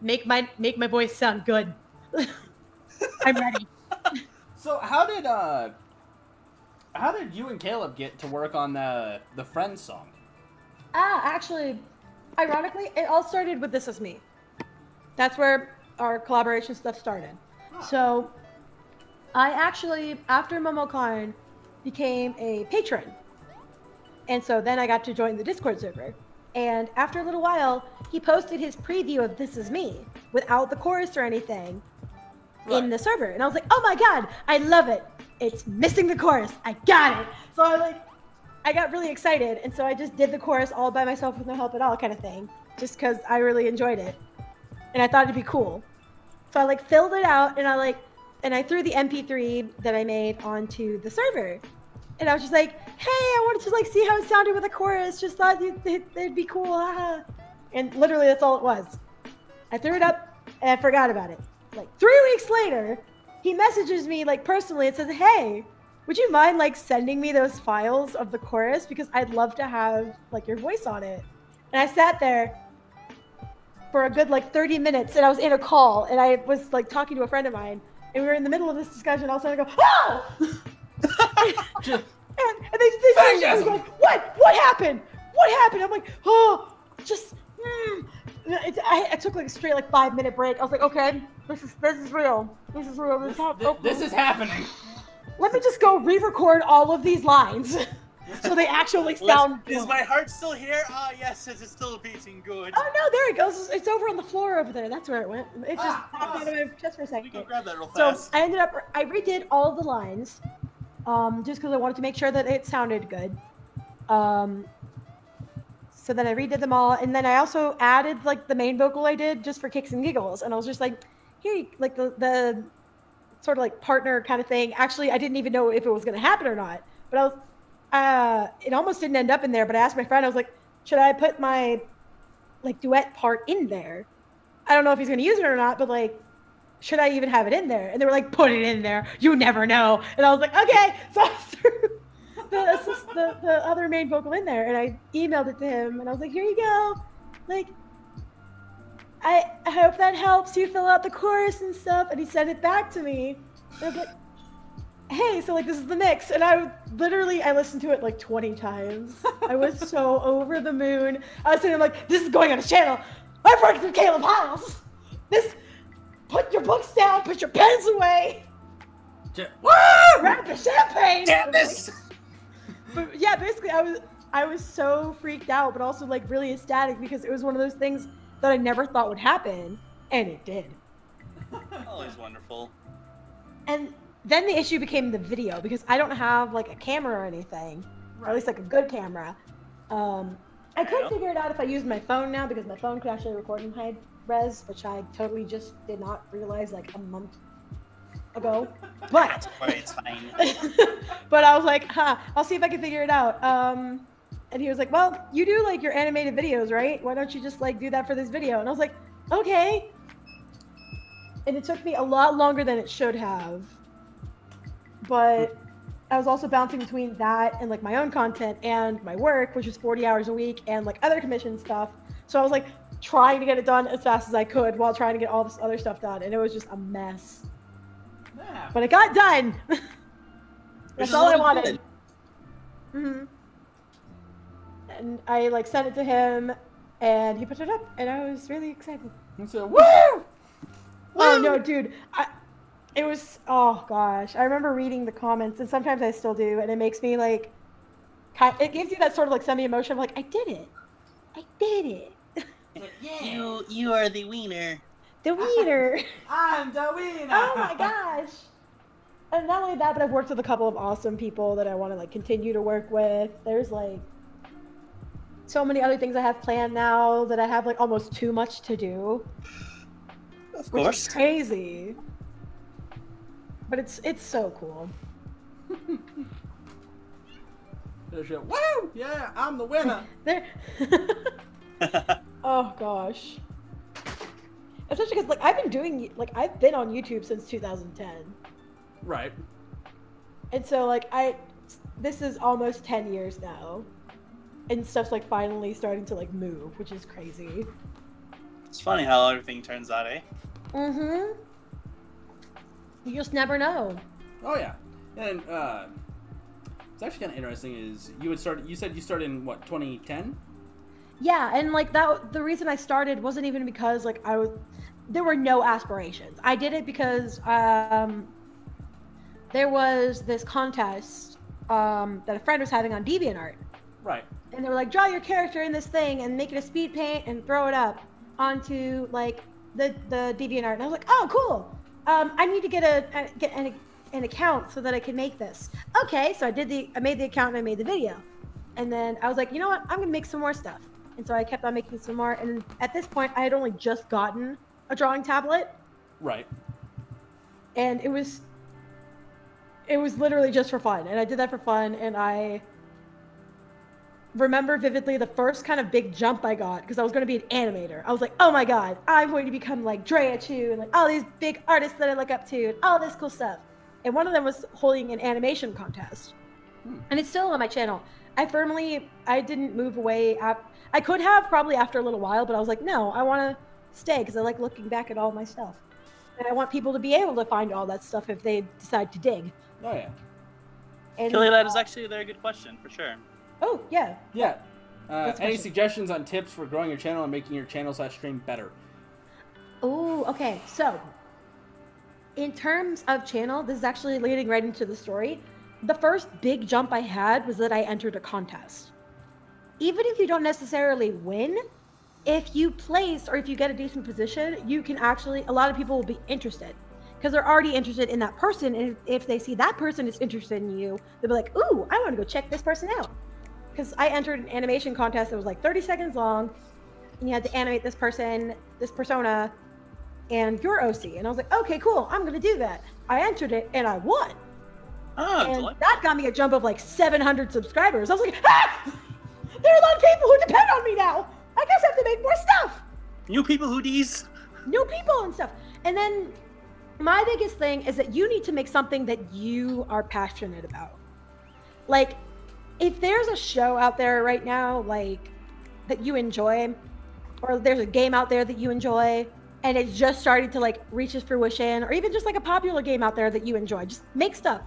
make my voice sound good. I'm ready. So how did you and Caleb get to work on the Friends song? Actually, ironically, it all started with This Is Me. That's where our collaboration stuff started. Huh. So I actually, after MomoCon, became a patron. And so then I got to join the Discord server. And after a little while, he posted his preview of This Is Me without the chorus or anything in the server. And I was like, oh my God, I love it. It's missing the chorus. I got it. So I got really excited. And so I just did the chorus all by myself with no help at all kind of thing. Just because I really enjoyed it. And I thought it'd be cool. So I filled it out and I threw the MP3 that I made onto the server. And I was just like, hey, I wanted to see how it sounded with a chorus. Just thought it'd be cool. And literally that's all it was. I threw it up and I forgot about it. 3 weeks later, he messages me personally and says, hey, would you mind sending me those files of the chorus? Because I'd love to have your voice on it. And I sat there for a good 30 minutes and I was in a call and I was talking to a friend of mine and we were in the middle of this discussion. All of a sudden I go, oh! and they was like, what happened? What happened? I'm like, oh, just, I took a straight 5-minute break. I was like, okay, this is real. This is real. This is happening. Let me just go re-record all of these lines so they actually sound good. Is my heart still here? Ah, yes, it's still beating good. Oh no, there it goes. It's over on the floor over there. That's where it went. It just popped out of my chest for a second. We can grab that real fast. So I redid all of the lines, just because I wanted to make sure that it sounded good. So then I redid them all, and then I also added the main vocal I did just for kicks and giggles, and I was just here, the sort of partner kind of thing. Actually, I didn't even know if it was going to happen or not, but I was, it almost didn't end up in there, but I asked my friend, I was like, should I put my duet part in there? I don't know if he's going to use it or not, but should I even have it in there? And they were like, put it in there. You never know. And I was like, okay. So I threw the other main vocal in there and I emailed it to him and I was like, here you go. like, I hope that helps you fill out the chorus and stuff. And he sent it back to me. And I was like, hey, so like this is the mix. And I listened to it like 20 times. I was so over the moon. I was saying like, this is going on his channel. I've worked with Caleb House. Put your books down, put your pens away. Woo! Grab the champagne. Damn this! But yeah, basically I was so freaked out, but also like really ecstatic because it was one of those things that I never thought would happen, and it did. Always wonderful. And then the issue became the video because I don't have like a camera or anything, or at least like a good camera. I could figure it out if I used my phone now because my phone could actually record in high res, which I totally just did not realize like a month ago. But It's fine. but I was like, I'll see if I can figure it out. And he was like, well, you do like your animated videos, right? Why don't you just like do that for this video? And I was like, okay. And it took me a lot longer than it should have. But I was also bouncing between that and like my own content and my work, which is 40 hours a week, and like other commission stuff. So I was like trying to get it done as fast as I could while trying to get all this other stuff done. And it was just a mess. Yeah. But it got done. That's all I wanted. And I like sent it to him, and he put it up, and I was really excited. So, woo! Oh no, dude! It was, oh gosh, I remember reading the comments, and sometimes I still do, and it makes me like, it gives you that sort of like semi-emotion, like I did it, Yeah. You are the wiener. the wiener. I'm the wiener. Oh my gosh! And not only that, but I've worked with a couple of awesome people that I want to like continue to work with. There's like so many other things I have planned now that I have like almost too much to do. Of Which course. is crazy. But it's so cool. Woo! Yeah, I'm the winner. There. Oh gosh. Especially because like I've been on YouTube since 2010. Right. And so like this is almost 10 years now. And stuff's like finally starting to like move, which is crazy. It's funny how everything turns out, eh? Mm-hmm. You just never know. Oh yeah. And it's actually kind of interesting is you said you started in what, 2010? Yeah, and like that the reason I started wasn't even because like there were no aspirations. I did it because there was this contest that a friend was having on DeviantArt. Right. And they were like, draw your character in this thing and make it a speed paint and throw it up onto like the DeviantArt. And I was like, oh, cool. I need to get an account so that I can make this. Okay, so I made the account and I made the video. And then I was like, you know what? I'm gonna make some more stuff. And so I kept on making some more. And at this point, I had only just gotten a drawing tablet. Right. And it was literally just for fun. And I did that for fun. And I remember vividly the first kind of big jump I got because I was going to be an animator. I was like, oh my god, I'm going to become like Drea Chu and like all these big artists that I look up to and all this cool stuff. And one of them was holding an animation contest. And it's still on my channel. I didn't move away. I could have probably after a little while, but I was like, no, I want to stay because I like looking back at all my stuff. And I want people to be able to find all that stuff if they decide to dig. Oh yeah. And, Killy, that is actually a very good question, for sure. Oh, yeah. Yeah. Any question. suggestions on tips for growing your channel and making your channel/stream better? Oh, okay. So, in terms of channel, this is actually leading right into the story. The first big jump I had was that I entered a contest. Even if you don't necessarily win, if you place or if you get a decent position, you can actually, a lot of people will be interested because they're already interested in that person. And if they see that person is interested in you, they'll be like, ooh, I want to go check this person out. Because I entered an animation contest that was like 30 seconds long, and you had to animate this person, this persona, and your OC. And I was like, okay, cool, I'm going to do that. I entered it, and I won. Oh, And that got me a jump of like 700 subscribers. I was like, ah! There are a lot of people who depend on me now. I guess I have to make more stuff. new people, hoodies. New people and stuff. And then my biggest thing is that you need to make something that you are passionate about. Like, if there's a show out there right now, like, that you enjoy, or there's a game out there that you enjoy and it's just starting to like reach its fruition, or even just like a popular game out there that you enjoy. Just make stuff.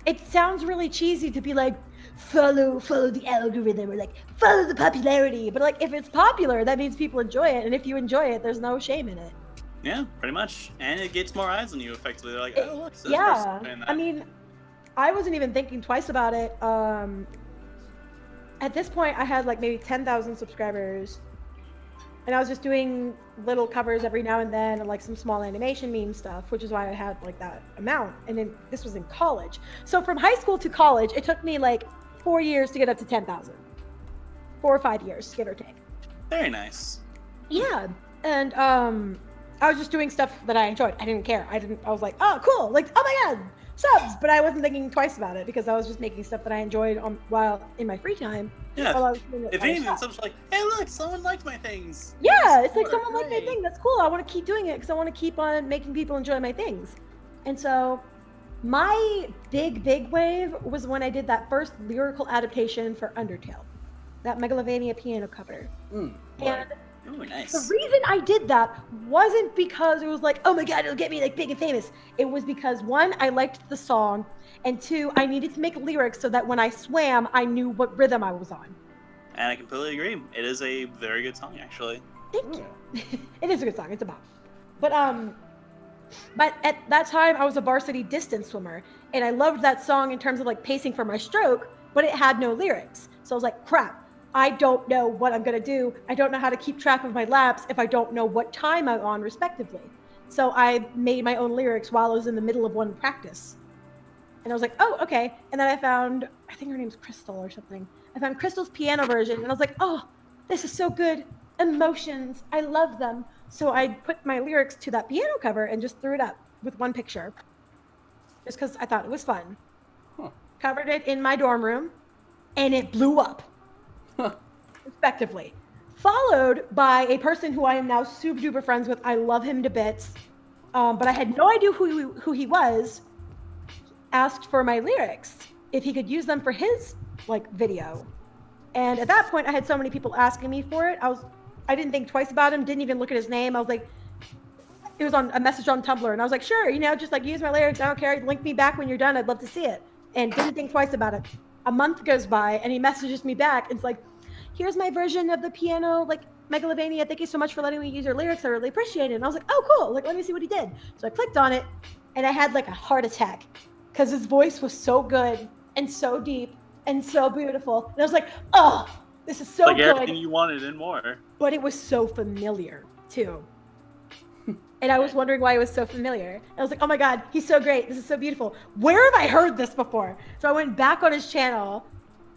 It sounds really cheesy to be like, follow the algorithm, or like follow the popularity. But like if it's popular, that means people enjoy it. And if you enjoy it, there's no shame in it. Yeah, pretty much. And it gets more eyes on you effectively. They're like, oh, look, so yeah. I mean, I wasn't even thinking twice about it. At this point, I had like maybe 10,000 subscribers. And I was just doing little covers every now and then, and like some small animation meme stuff, which is why I had like that amount. And then this was in college. So from high school to college, it took me like 4 years to get up to 10,000. 4 or 5 years, give or take. Very nice. Yeah. And I was just doing stuff that I enjoyed. I didn't care. I was like, oh, cool. Like, oh my God, subs. But I wasn't thinking twice about it because I was just making stuff that I enjoyed while in my free time. Yeah. While I was doing if anything, subs are like, hey, look, someone liked my things. Yeah, it's like someone liked my thing. That's cool. I want to keep doing it because I want to keep on making people enjoy my things. And so my big wave was when I did that first lyrical adaptation for Undertale. That Megalovania piano cover. Right. And ooh, nice. the reason I did that wasn't because it was like, oh my God, it'll get me like big and famous. It was because 1, I liked the song, and 2, I needed to make lyrics so that when I swam, I knew what rhythm I was on. And I completely agree. It is a very good song, actually. Thank you. It is a good song. It's a bop. But at that time, I was a varsity distance swimmer, and I loved that song in terms of like pacing for my stroke, but it had no lyrics. So I was like, crap. I don't know what I'm going to do. I don't know how to keep track of my laps if I don't know what time I'm on, respectively. So I made my own lyrics while I was in the middle of one practice. And I was like, oh, okay. And then I found, I think her name's Crystal or something. I found Crystal's piano version, and I was like, oh, this is so good. Emotions. I love them. So I put my lyrics to that piano cover and just threw it up with one picture. Just because I thought it was fun. Huh. Covered it in my dorm room, and it blew up. Respectively, followed by a person who I am now super duper friends with. I love him to bits, but I had no idea who he was. Asked for my lyrics if he could use them for his like video, and at that point I had so many people asking me for it. I didn't think twice about him. Didn't even look at his name. I was like, it was on a message on Tumblr, and I was like, sure, just like use my lyrics. I don't care. Link me back when you're done. I'd love to see it. And didn't think twice about it. A month goes by, and he messages me back. It's like, here's my version of the piano, like Megalovania. Thank you so much for letting me use your lyrics. I really appreciate it. And I was like, oh, cool. Like, let me see what he did. So I clicked on it, and I had like a heart attack because his voice was so good and so deep and so beautiful. And I was like, oh, this is so like good. Everything you wanted and more. But it was so familiar too. And I was wondering why it was so familiar. And I was like, oh my God, he's so great. This is so beautiful. Where have I heard this before? So I went back on his channel,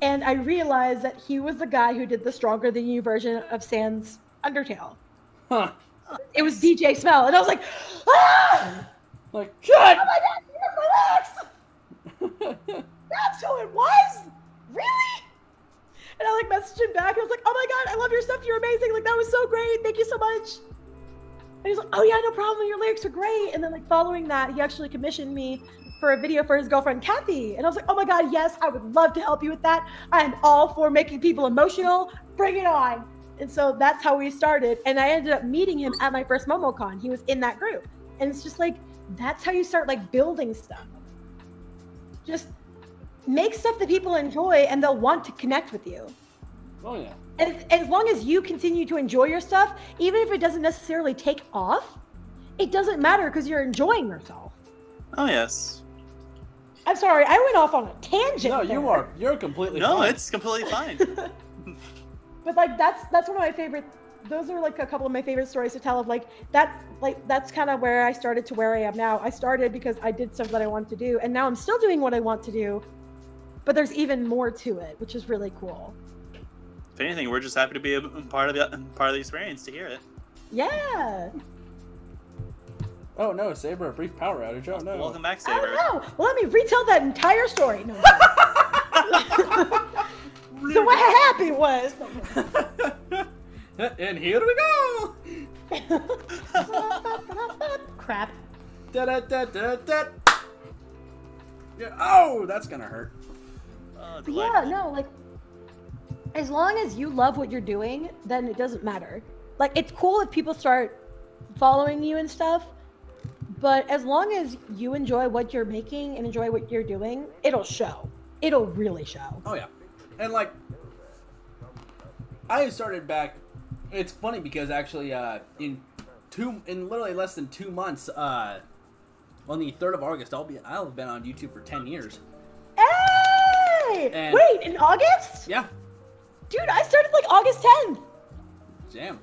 and I realized that he was the guy who did the Stronger Than You version of Sans Undertale. Huh. It was DJ Smell. And I was like, ah! Like, shut! Oh my God, that's who it was? Really? And I like messaged him back. I was like, oh my God, I love your stuff. You're amazing. Like, that was so great. Thank you so much. And he's like, oh yeah, no problem. Your lyrics are great. And then like following that, he actually commissioned me for a video for his girlfriend, Kathy. And I was like, oh my God, yes, I would love to help you with that. I am all for making people emotional. Bring it on. And so that's how we started. And I ended up meeting him at my first MomoCon. He was in that group. And it's just like, that's how you start like building stuff. Just make stuff that people enjoy and they'll want to connect with you. Oh yeah. And as long as you continue to enjoy your stuff, even if it doesn't necessarily take off, it doesn't matter because you're enjoying yourself. Oh yes. I'm sorry, I went off on a tangent. No, there. you're completely No, fine. it's completely fine. But like that's one of my favorite. Those are like a couple of my favorite stories to tell. Of that's kind of where I started to where I am now. I started because I did stuff that I wanted to do, and now I'm still doing what I want to do. But there's even more to it, which is really cool. If anything, we're just happy to be a part of the experience to hear it. Yeah. Oh no, Saber, a brief power outage. Oh no. Welcome back, Saber. Oh no. Well, let me retell that entire story. No. So what happened was. And here we go. Crap. Da da da da da. Yeah. Oh, that's gonna hurt. Yeah, no, like as long as you love what you're doing, then it doesn't matter. like, it's cool if people start following you and stuff, but as long as you enjoy what you're making and enjoy what you're doing, it'll show. It'll really show. Oh yeah, and like I started back. It's funny because actually, in literally less than 2 months, on the 3rd of August, I'll have been on YouTube for 10 years. Hey! And wait, in August? Yeah. Dude, I started like August 10th. Damn.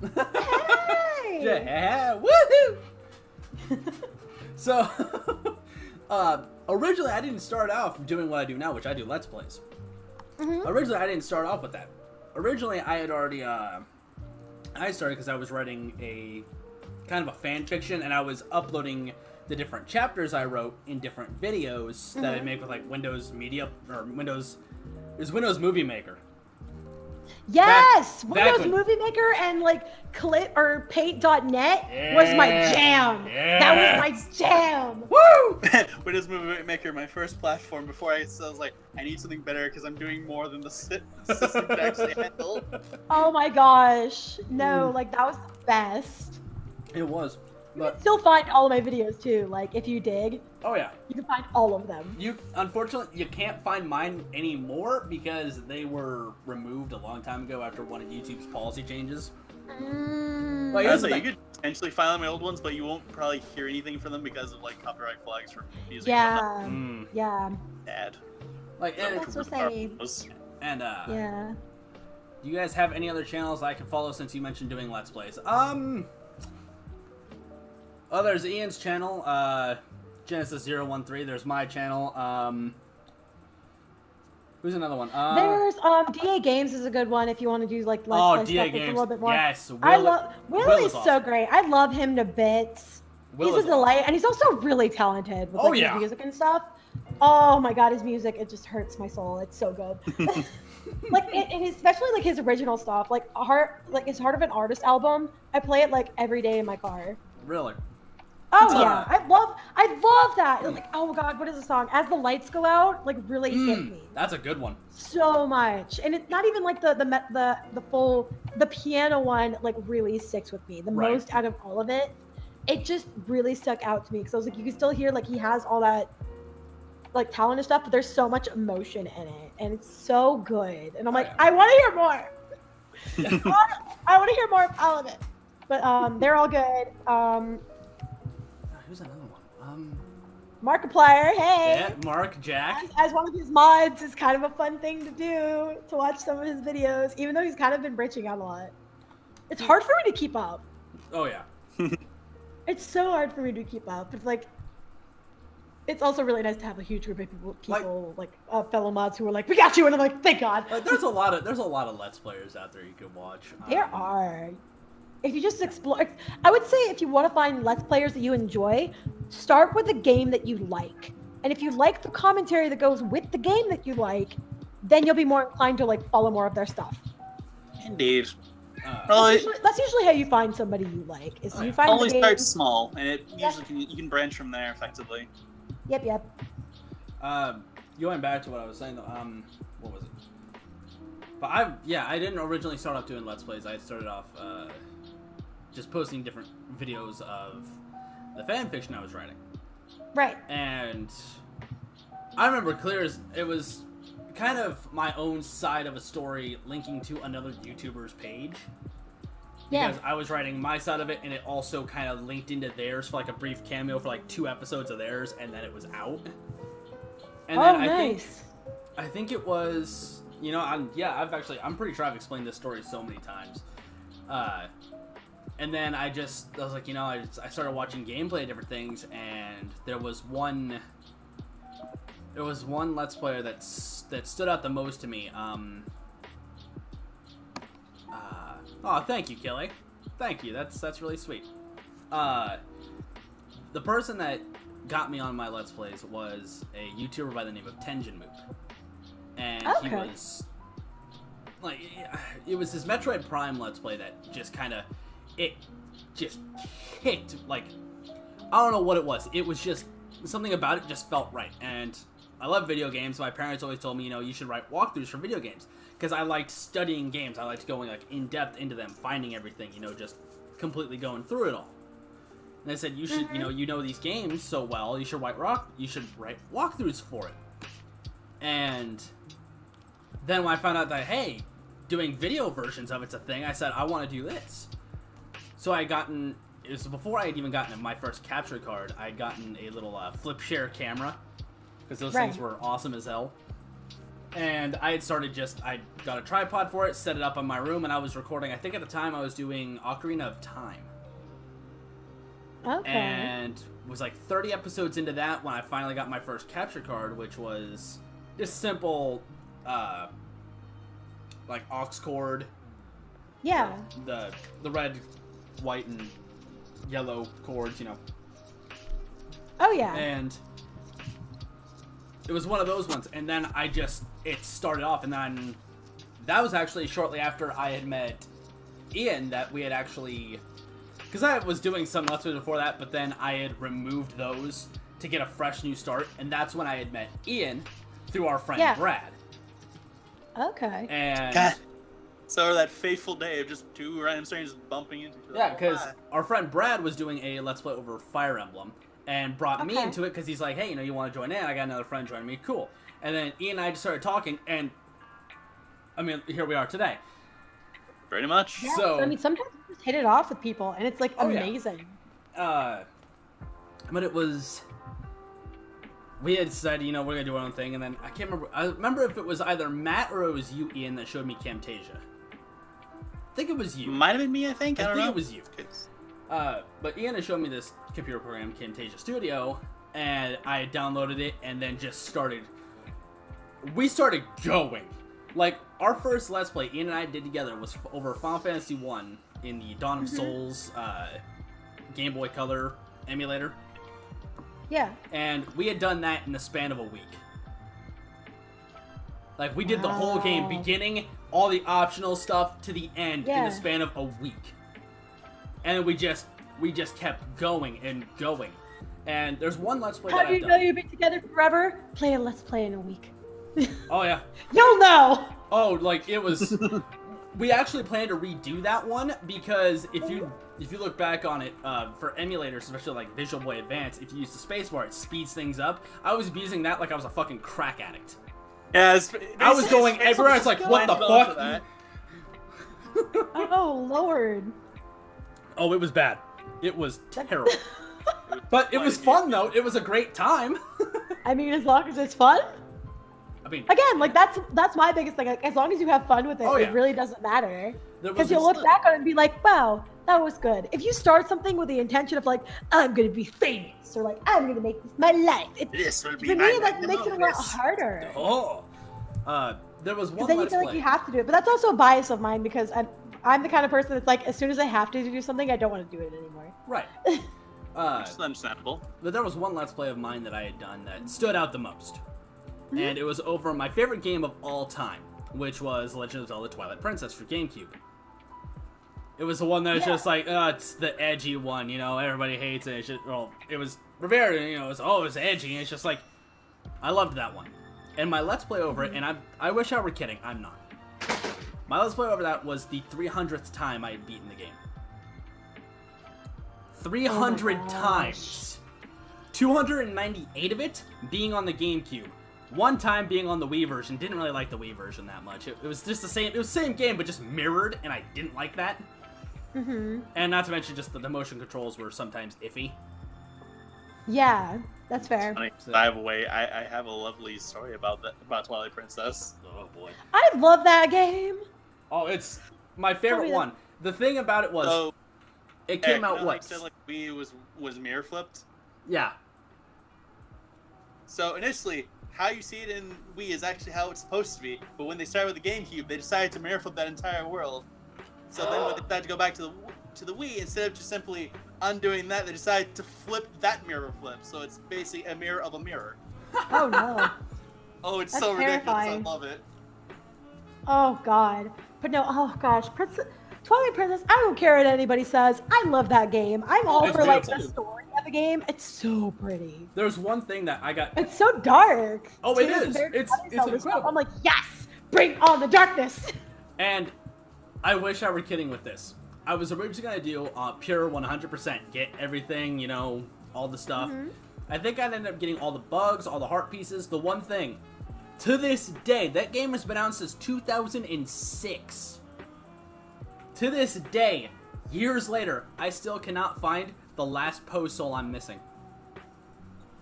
Hey! Yeah, woohoo! So, originally I didn't start off doing what I do now, which I do Let's Plays. Originally I didn't start off with that. Originally I had already, I started because I was writing a kind of a fan fiction, and I was uploading the different chapters I wrote in different videos that I make with like Windows Media, or Windows, it was Windows Movie Maker. Yes! Back Windows when- Movie Maker and like Paint.net was my jam. That was my jam. Woo! Windows Movie Maker, my first platform. Before I was like, I need something better because I'm doing more than the system can actually handle. Oh my gosh. No, like that was the best. It was. You can still find all of my videos too. Like if you dig, Oh yeah. you can find all of them. Unfortunately, you can't find mine anymore because they were removed a long time ago after one of YouTube's policy changes. Like, here's the You thing. could potentially find my old ones, but you won't probably hear anything from them because of like copyright flags for music. Yeah. Mm. Yeah. Bad. Like, and, That's what I'm saying. and Yeah. do you guys have any other channels I can follow since you mentioned doing Let's Plays? Oh, there's Ian's channel, Genesis013. There's my channel. Who's another one? There's DA Games is a good one if you want to do like Let's Play DA stuff that's Games. a little bit more. Yes, I love Will is is so awesome. great. I love him to bits. Will He's is a delight, and he's also really talented with Oh, like, yeah. his music and stuff. Oh my god, his music, it just hurts my soul. It's so good. Like and especially like his original stuff, like his Heart of an Artist album. I play it like every day in my car. Really? Oh yeah, I love that. Like, oh my god, what is the song? As the Lights Go Out, like really hit me That's a good one. so much. And it's not even like the piano one like really sticks with me the Right. most out of all of it. It just really stuck out to me because I was like, you can still hear like he has all that like talent and stuff, but there's so much emotion in it, and it's so good. And I'm like, yeah. I want to hear more. I want to hear more of all of it. But they're all good. Who's another one? Markiplier, hey. Yeah, Mark, Jack. As one of his mods, it's kind of a fun thing to do, to watch some of his videos, even though he's kind of been branching out a lot. It's hard for me to keep up. Oh yeah. It's so hard for me to keep up. It's like, it's also really nice to have a huge group of people fellow mods who are like, we got you, and I'm like, thank God. Like, there's a lot of Let's Players out there you can watch. There are. If you just explore, I would say if you want to find Let's Players that you enjoy, start with a game that you like. And if you like the commentary that goes with the game that you like, then you'll be more inclined to like follow more of their stuff. Indeed. That's usually how you find somebody you like. Is you find Only the game. start small, and it usually you can branch from there effectively. Yep. Going back to what I was saying though, what was it? But I didn't originally start off doing Let's Plays. I started off just posting different videos of the fan fiction I was writing. Right. And I remember clear as it was kind of my own side of a story linking to another YouTuber's page. Yeah. Because I was writing my side of it, and it also kind of linked into theirs for like a brief cameo for like 2 episodes of theirs, and then it was out. And then nice. I think it was, I'm pretty sure I've explained this story so many times. And then I was like, I started watching gameplay of different things, and there was one Let's Player that stood out the most to me. Oh, thank you, Kelly. Thank you. That's really sweet. The person that got me on my Let's Plays was a YouTuber by the name of Tenjin Moop. And he was like, it was his Metroid Prime Let's Play that just kind of, it just kicked, like, I don't know what it was. It was just, something about it just felt right. And I love video games. My parents always told me, you should write walkthroughs for video games. because I liked studying games. I liked going like in depth into them, finding everything, you know, just completely going through it all. And they said you should, you know these games so well, you should write walkthroughs for it. And then when I found out that, hey, doing video versions of it's a thing, I said I want to do this. So I gotten, it was before I had even gotten my first capture card, I had gotten a little flip share camera, because those things were awesome as hell. And I had started I got a tripod for it, set it up in my room, and I was recording, I think at the time I was doing Ocarina of Time. Okay. And was like 30 episodes into that when I finally got my first capture card, which was just simple, like aux cord. Yeah. The red, white, and yellow cords, you know. Oh, yeah. And it was one of those ones, and then it started off, and then that was actually shortly after I had met Ian, that we had actually, because I was doing some Let's Plays before that, but then I had removed those to get a fresh new start, and that's when I had met Ian through our friend Brad. Okay. And God. So that fateful day of just two random strangers bumping into each other. yeah, because our friend Brad was doing a Let's Play over Fire Emblem, and brought me into it because he's like, hey, you know, you want to join in? I got another friend joining me. Cool. And then Ian and I just started talking, and I mean, here we are today. Pretty much. Yeah, So I mean, sometimes you just hit it off with people, and it's like amazing. But it was, we had said, you know, we're gonna do our own thing, and then I can't remember. I remember if it was either Matt or it was you, Ian, that showed me Camtasia. I think it was you. Might have been me, I think. I don't know. It was you. But Ian had shown me this computer program, Camtasia Studio, and I had downloaded it, and then just started. We started going. Like, our first Let's Play Ian and I did together was over Final Fantasy 1 in the Dawn of Souls Game Boy Color emulator. Yeah. And we had done that in the span of a week. Like, we did the whole game, beginning, all the optional stuff, to the end in the span of a week. And we just kept going and going. And there's one Let's Play How that do you I've know done. you've been together forever? Play a Let's Play in a week. Oh, yeah. You'll know! Oh, like, it was... We actually planned to redo that one, because if you look back on it, for emulators, especially like Visual Boy Advance, if you use the spacebar, it speeds things up. I was using that like I was a fucking crack addict. Yeah, I was going everywhere, it's like, what the fuck? Oh, Lord. Oh, it was bad. It was terrible. But it was fun, though. It was a great time. I mean, as long as it's fun. I mean, again, like that's my biggest thing. Like, as long as you have fun with it, it really doesn't matter. Because you'll look back on it and be like, "Wow, that was good." If you start something with the intention of like, "I'm gonna be famous," or like, "I'm gonna make this my life," this will be for me, that makes it a lot harder. Oh, there was one. Then you feel like you have to do it, but that's also a bias of mine because I'm the kind of person that's like, as soon as I have to do something, I don't want to do it anymore. Right. Which is understandable. But there was one Let's Play of mine that I had done that stood out the most. And it was over my favorite game of all time, which was Legend of Zelda Twilight Princess for GameCube. It was the one that was just like, it's the edgy one, you know, everybody hates it. It's just, well, it was Rivera, you know, it's edgy, and it's just like, I loved that one. And my Let's Play over it, and I wish I were kidding, I'm not. My Let's Play over that was the 300th time I had beaten the game. 300 times. 298 of it being on the GameCube. One time being on the Wii version. Didn't really like the Wii version that much. It was just the same. It was the same game, but just mirrored, and I didn't like that. And not to mention just the motion controls were sometimes iffy. Yeah, that's fair. I have a lovely story about Twilight Princess. Oh boy. I love that game. Oh, it's my favorite one. The thing about it was, it came out what? Said, like, Wii was mirror flipped. Yeah. So initially, how you see it in Wii is actually how it's supposed to be. But when they started with the GameCube, they decided to mirror flip that entire world. So then when they decided to go back to the Wii, instead of just simply undoing that, they decided to flip that mirror flip. So it's basically a mirror of a mirror. Oh no. Oh, it's That's so terrifying. ridiculous. I love it. Oh god. But no, oh gosh, Twilight Princess, I don't care what anybody says. I love that game. I'm all for like the story of the game. It's so pretty. There's one thing that I got. It's so dark. Oh, it is. It's incredible. I'm like, yes, Bring on the darkness. And I wish I were kidding with this. I was originally going to do pure 100%. Get everything, you know, all the stuff. I think I'd end up getting all the bugs, all the heart pieces. The one thing, to this day, that game has been out since 2006. To this day, years later, I still cannot find the last Poe soul I'm missing.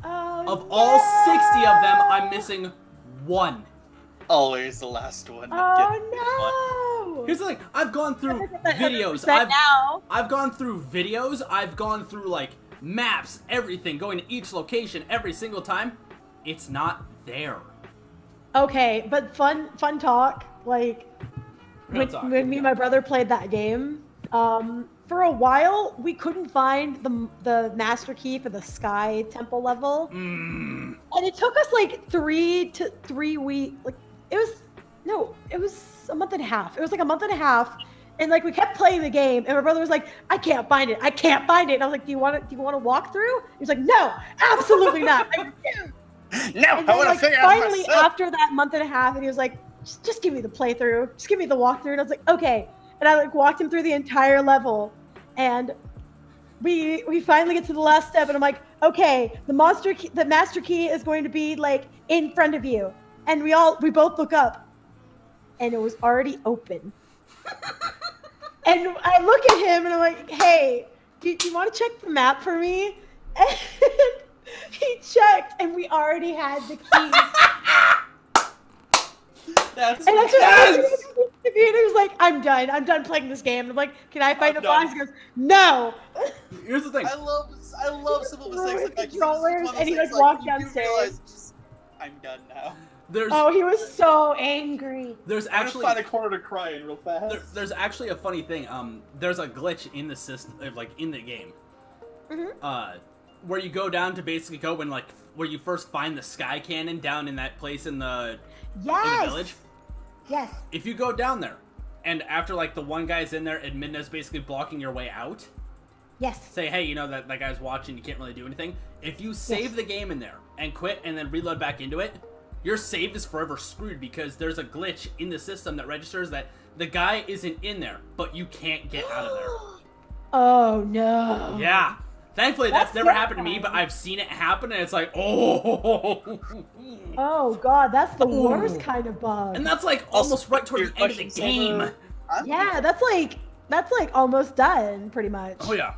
Of all 60 of them, I'm missing one. Always the last one. Oh no! Here's the thing, I've gone through videos. I've gone through videos. I've gone through like maps, everything, going to each location every single time. It's not there. Okay, but fun talk. Like when me and my brother played that game, for a while we couldn't find the master key for the Sky Temple level, and it took us like 3 weeks. Like it was a month and a half. It was like a month and a half, and like we kept playing the game, and my brother was like, "I can't find it. I can't find it." And I was like, "Do you want to walk through?" He was like, "No, absolutely not." I refuse. No, And I then, want to like, figure out finally, myself. after that month and a half, and he was like, just give me the playthrough. Just give me the walkthrough. And I was like, okay. And I like walked him through the entire level. And we finally get to the last step. And I'm like, okay, the master key is going to be like in front of you. And we both look up. And it was already open. And I look at him and I'm like, hey, do you want to check the map for me? And he checked, and we already had the key. That's And he was like, I'm done playing this game. And I'm like, can I find the boss? He goes, no. Here's the thing. I love simple mistakes like that. Controllers, and he like walked downstairs. I'm done now. He was so angry. There's I'm actually gonna find a corner to cry in real fast. there's actually a funny thing. There's a glitch in the system, like in the game. Where you go down to basically go and like where you first find the sky cannon down in that place in the village. Yes. If you go down there, and after like the one guy's in there and Midna's basically blocking your way out. Yes. Say, hey, you know that guy's watching, you can't really do anything. If you save the game in there and quit and then reload back into it, your save is forever screwed because there's a glitch in the system that registers that the guy isn't in there, but you can't get out of there. Oh no. Yeah. Thankfully, that's never happened to me, but I've seen it happen, and it's like, oh. Oh god, that's the worst kind of bug. And that's like almost right toward the end of the game. Yeah, that's like almost done, pretty much. Oh yeah.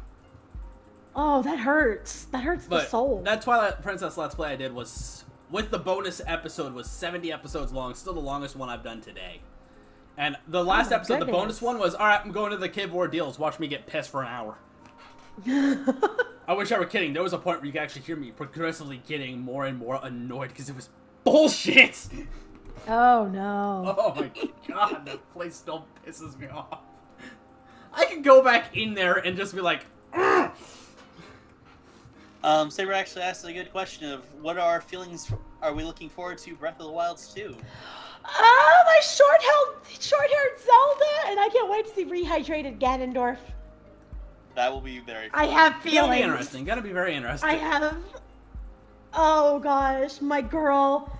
Oh, that hurts. That hurts the soul. That Twilight Princess Let's Play I did was, with the bonus episode, was 70 episodes long. Still the longest one I've done today. And the last episode, the bonus one, was, alright, I'm going to the Cave Ordeals. Watch me get pissed for an hour. I wish I were kidding. There was a point where you could actually hear me progressively getting more and more annoyed because it was bullshit. Oh no. Oh my god, that place still pisses me off. I could go back in there and just be like, ugh! Saber actually asked a good question of what are our feelings, are we looking forward to Breath of the Wilds 2? My short-haired Zelda, and I can't wait to see rehydrated Ganondorf. That will be very fun. I have feelings. Gonna be interesting. Gonna be very interesting. I have. Oh gosh, my girl.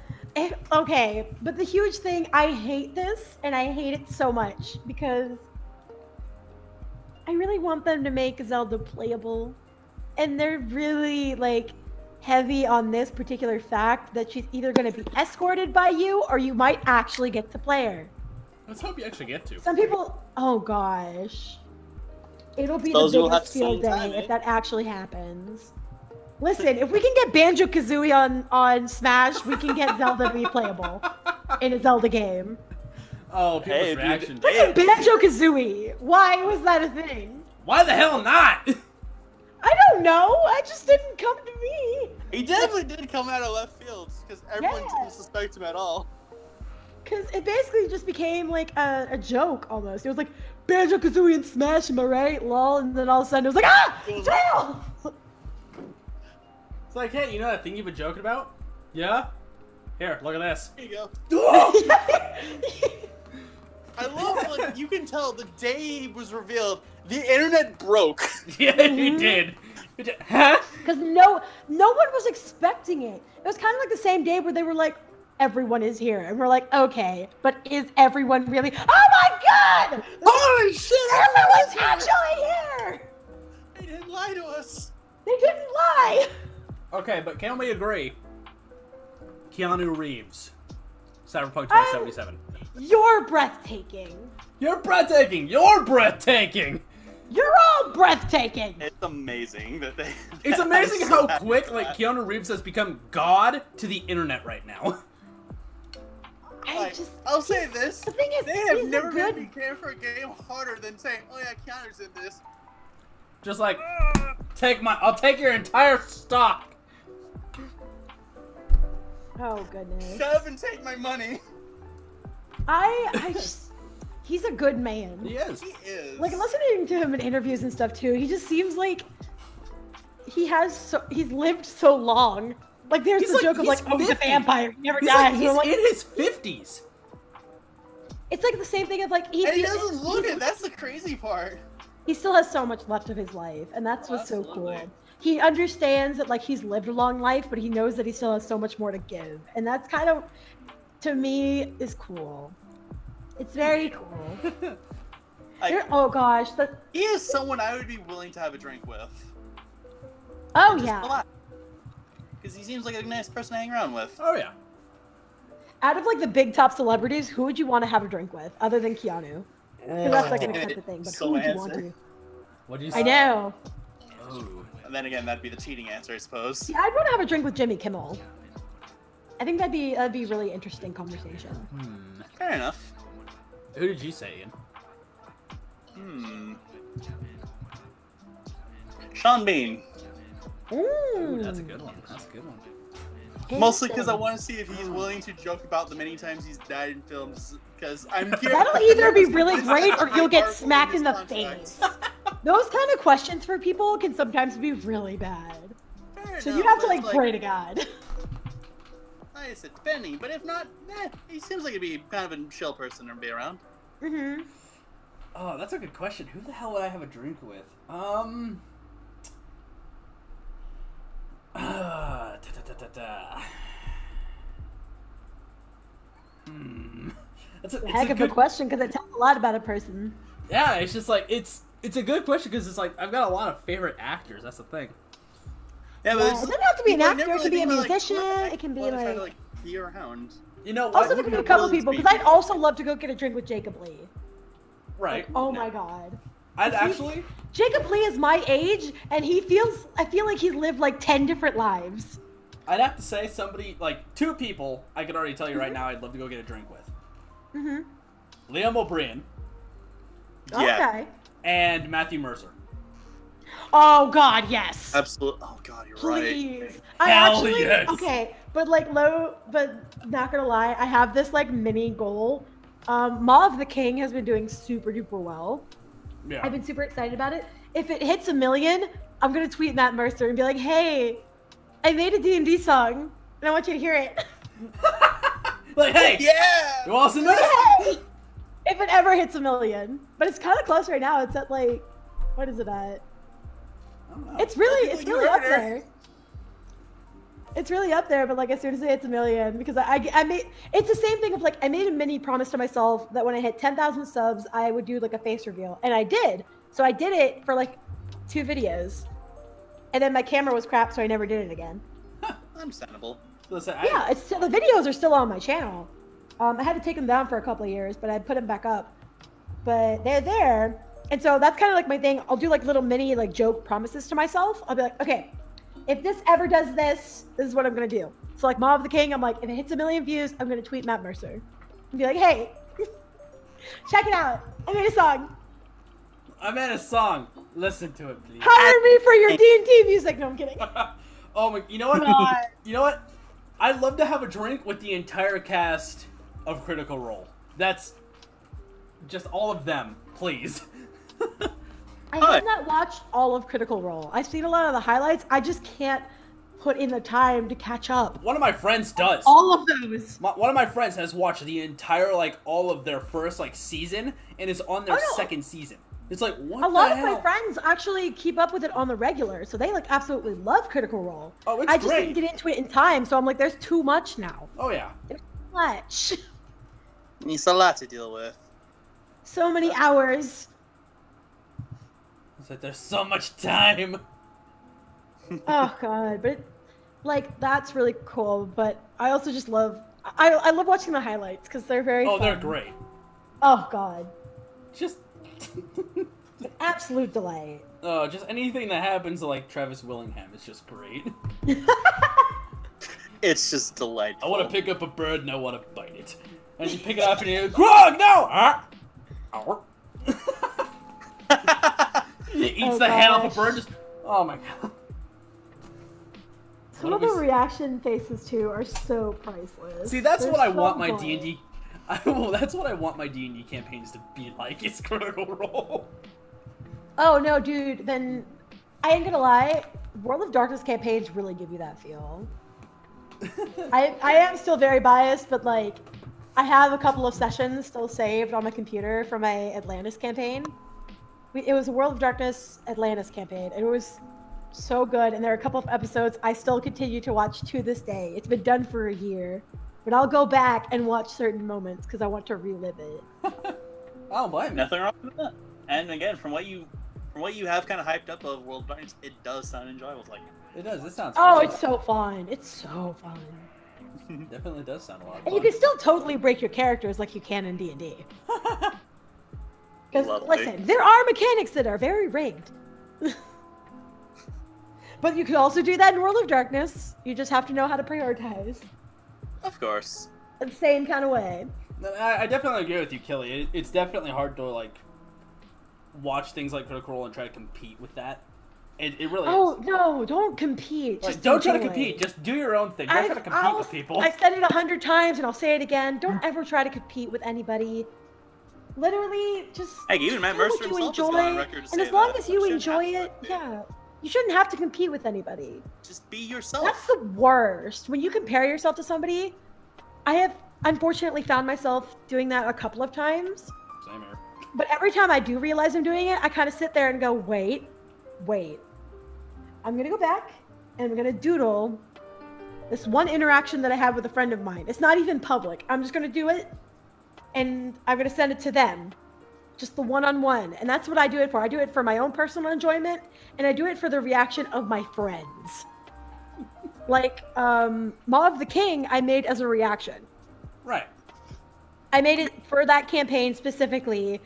Okay, but the huge thing, I hate this, and I hate it so much because I really want them to make Zelda playable, and they're really like heavy on this particular fact that she's either going to be escorted by you or you might actually get to play her. Let's hope you actually get to. Some people, oh gosh. It'll be Those the will have biggest to field day time, if that actually happens. Listen, if we can get Banjo-Kazooie on Smash, we can get Zelda to be playable in a Zelda game. Oh, people's reaction. Freaking Banjo-Kazooie! Why was that a thing? Why the hell not? I don't know. I just didn't come to me. He definitely did come out of left field because everyone didn't suspect him at all. Because it basically just became like a joke almost. It was like, Banjo-Kazooie and Smash, am I right? Lol. And then all of a sudden it was like, ah! It's real! It's like, hey, you know that thing you've been joking about? Yeah? Here, look at this. There you go. I love, like, you can tell the day he was revealed, the internet broke. Yeah, it did. Huh? Because no one was expecting it. It was kind of like the same day where they were like, everyone is here. And we're like, okay, but is everyone really? Oh my god! Holy shit! Everyone's actually here! They didn't lie to us. They didn't lie! Okay, but can we agree? Keanu Reeves, Cyberpunk 2077. You're breathtaking. You're breathtaking! You're breathtaking! You're all breathtaking! It's amazing that they... It's amazing how quick, like, Keanu Reeves has become God to the internet right now. I'll say this. The thing is, they have he's never a made good... me care for a game harder than saying, oh yeah, Keanu's in this. Just like, I'll take your entire stock. Oh, goodness. Shut up and take my money. I just... He's a good man. He is. He is. Like, listening to him in interviews and stuff, too, he just seems like he's lived so long. Like, there's the joke of, like, oh, he's a vampire. He never dies. He's in his 50s. It's like the same thing of, like... And he doesn't look it. That's the crazy part. He still has so much left of his life, and that's what's so cool. He understands that, like, he's lived a long life, but he knows that he still has so much more to give. And that's kind of, to me, is cool. It's very cool. Oh, gosh. He is someone I would be willing to have a drink with. Oh, yeah. Because he seems like a nice person to hang around with. Oh, yeah. Out of, like, the big top celebrities, who would you want to have a drink with, other than Keanu? Because that's, like, an accepted thing, but who would you want to? What'd you say? I know. Oh. And then again, that'd be the cheating answer, I suppose. Yeah, I'd want to have a drink with Jimmy Kimmel. I think that'd be a really interesting conversation. Fair enough. Who did you say, Hmm. Ian? Sean Bean. Ooh, that's a good one. That's a good one. Mostly because I want to see if he's willing to joke about the many times he's died in films. Because I'm curious. That'll either be really great or you'll get smacked in the face. Those kind of questions for people can sometimes be really bad. So you have to, like, pray to God. I said depending, but if not, he seems like he'd be kind of a chill person to be around. Mm-hmm. Oh, that's a good question. Who the hell would I have a drink with? It's a heck of a question because it tells a lot about a person. Yeah, it's just like it's a good question because it's like I've got a lot of favorite actors. That's the thing. Yeah, but it doesn't have to be an actor. It can be a really musician. It can be like be around. You know, also there can be a couple people because I'd also love to go get a drink with Jacob Lee. Right. Like, oh my god. I'd actually. Jacob Lee is my age, and I feel like he's lived like 10 different lives. I'd have to say somebody like 2 people. I could already tell you right now. I'd love to go get a drink with. Liam O'Brien. Yeah. Okay. And Matthew Mercer. Oh god, yes. Absolutely. Oh god, you're Please. right. Hell yes. Okay, but like but not gonna lie, I have this like mini goal. Maw of the King has been doing super duper well. Yeah. I've been super excited about it. If it hits 1 million, I'm gonna tweet Matt Mercer and be like, hey, I made a D&D song and I want you to hear it. Like, hey, yeah. You want some of this? Hey! If it ever hits 1 million, but it's kind of close right now. It's at like, what is it at? It's really up there. It's really up there, but like as soon as it hits 1 million, because I made, it's the same thing of like, I made a mini promise to myself that when I hit 10,000 subs, I would do like a face reveal. And I did. So I did it for like 2 videos. And then my camera was crap, so I never did it again. Understandable. Listen, Yeah, it's still, the videos are still on my channel. I had to take them down for a couple of years, but I put them back up. But they're there. And so that's kind of like my thing. I'll do like little mini like joke promises to myself. I'll be like, okay, if this ever does this, this is what I'm going to do. So like Maw of the King, I'm like, if it hits 1 million views, I'm going to tweet Matt Mercer. And be like, hey, check it out. I made a song. I made a song. Listen to it, please. Hire me for your D&D music. No, I'm kidding. Oh my, you know what? God. You know what? I'd love to have a drink with the entire cast of Critical Role. That's just all of them, please. I have not watched all of Critical Role. I've seen a lot of the highlights. I just can't put in the time to catch up. One of my friends does. All of those. One of my friends has watched the entire, like, all of their first, like, season and is on their second season. It's like, what A lot the of hell? my friends actually keep up with it on the regular, so they like absolutely love Critical Role. Oh, it's I just great. didn't get into it in time, so I'm like, there's too much now. Oh, yeah. There's too much. It's a lot to deal with. So many hours. It's like, there's so much time. Oh god, but like that's really cool. But I also just love I love watching the highlights because they're very fun. They're great. Oh god, Just an absolute delight. just anything that happens to like Travis Willingham is just great. It's just delightful. I want to pick up a bird and I want to bite it. And you pick it up and you go, Grog, no! He eats the head off a bird. Just, oh my god. Some of the reaction faces too are so priceless. See, that's They're what I so want my good. D&D. That's what I want my D&D campaigns to be like. It's Critical Role. Oh no, dude. Then I ain't gonna lie. World of Darkness campaigns really give you that feel. I am still very biased, but like, I have a couple of sessions still saved on my computer for my Atlantis campaign. It was a World of Darkness Atlantis campaign, and it was so good. And there are a couple of episodes I still continue to watch to this day. It's been done for a year, but I'll go back and watch certain moments because I want to relive it. Oh, blame me. Nothing wrong with that. And again, from what you have kind of hyped up of World of Darkness, it does sound enjoyable. Like It does. It sounds Oh, fun. it's so fun. It's so fun. Definitely does sound a lot of And fun. you can still totally break your characters like you can in D&D. Because, Lovely. listen, there are mechanics that are very rigged. But you can also do that in World of Darkness. You just have to know how to prioritize. of course. In the same kind of way. I definitely agree with you, Kelly. It's definitely hard to like watch things like Critical Role and try to compete with that. It really Oh, is. no, don't compete. Like, Just don't try to enjoy. compete. Just do your own thing. Don't try to compete with people. I've said it 100 times and I'll say it again. Don't ever try to compete with anybody. Literally, just Hey, even Matt do Mercer what you himself has enjoy. gone on record to And say as long that. as you You shouldn't enjoy have it, to. yeah. You shouldn't have to compete with anybody. Just be yourself. That's the worst. When you compare yourself to somebody, I have unfortunately found myself doing that a couple of times. Same here. But every time I do realize I'm doing it, I kind of sit there and go, wait. I'm going to go back and I'm going to doodle this one interaction that I had with a friend of mine. It's not even public. I'm just going to do it and I'm going to send it to them. Just the one-on-one. And that's what I do it for. I do it for my own personal enjoyment and I do it for the reaction of my friends. Like, Maw of the King, I made as a reaction. Right. I made it for that campaign specifically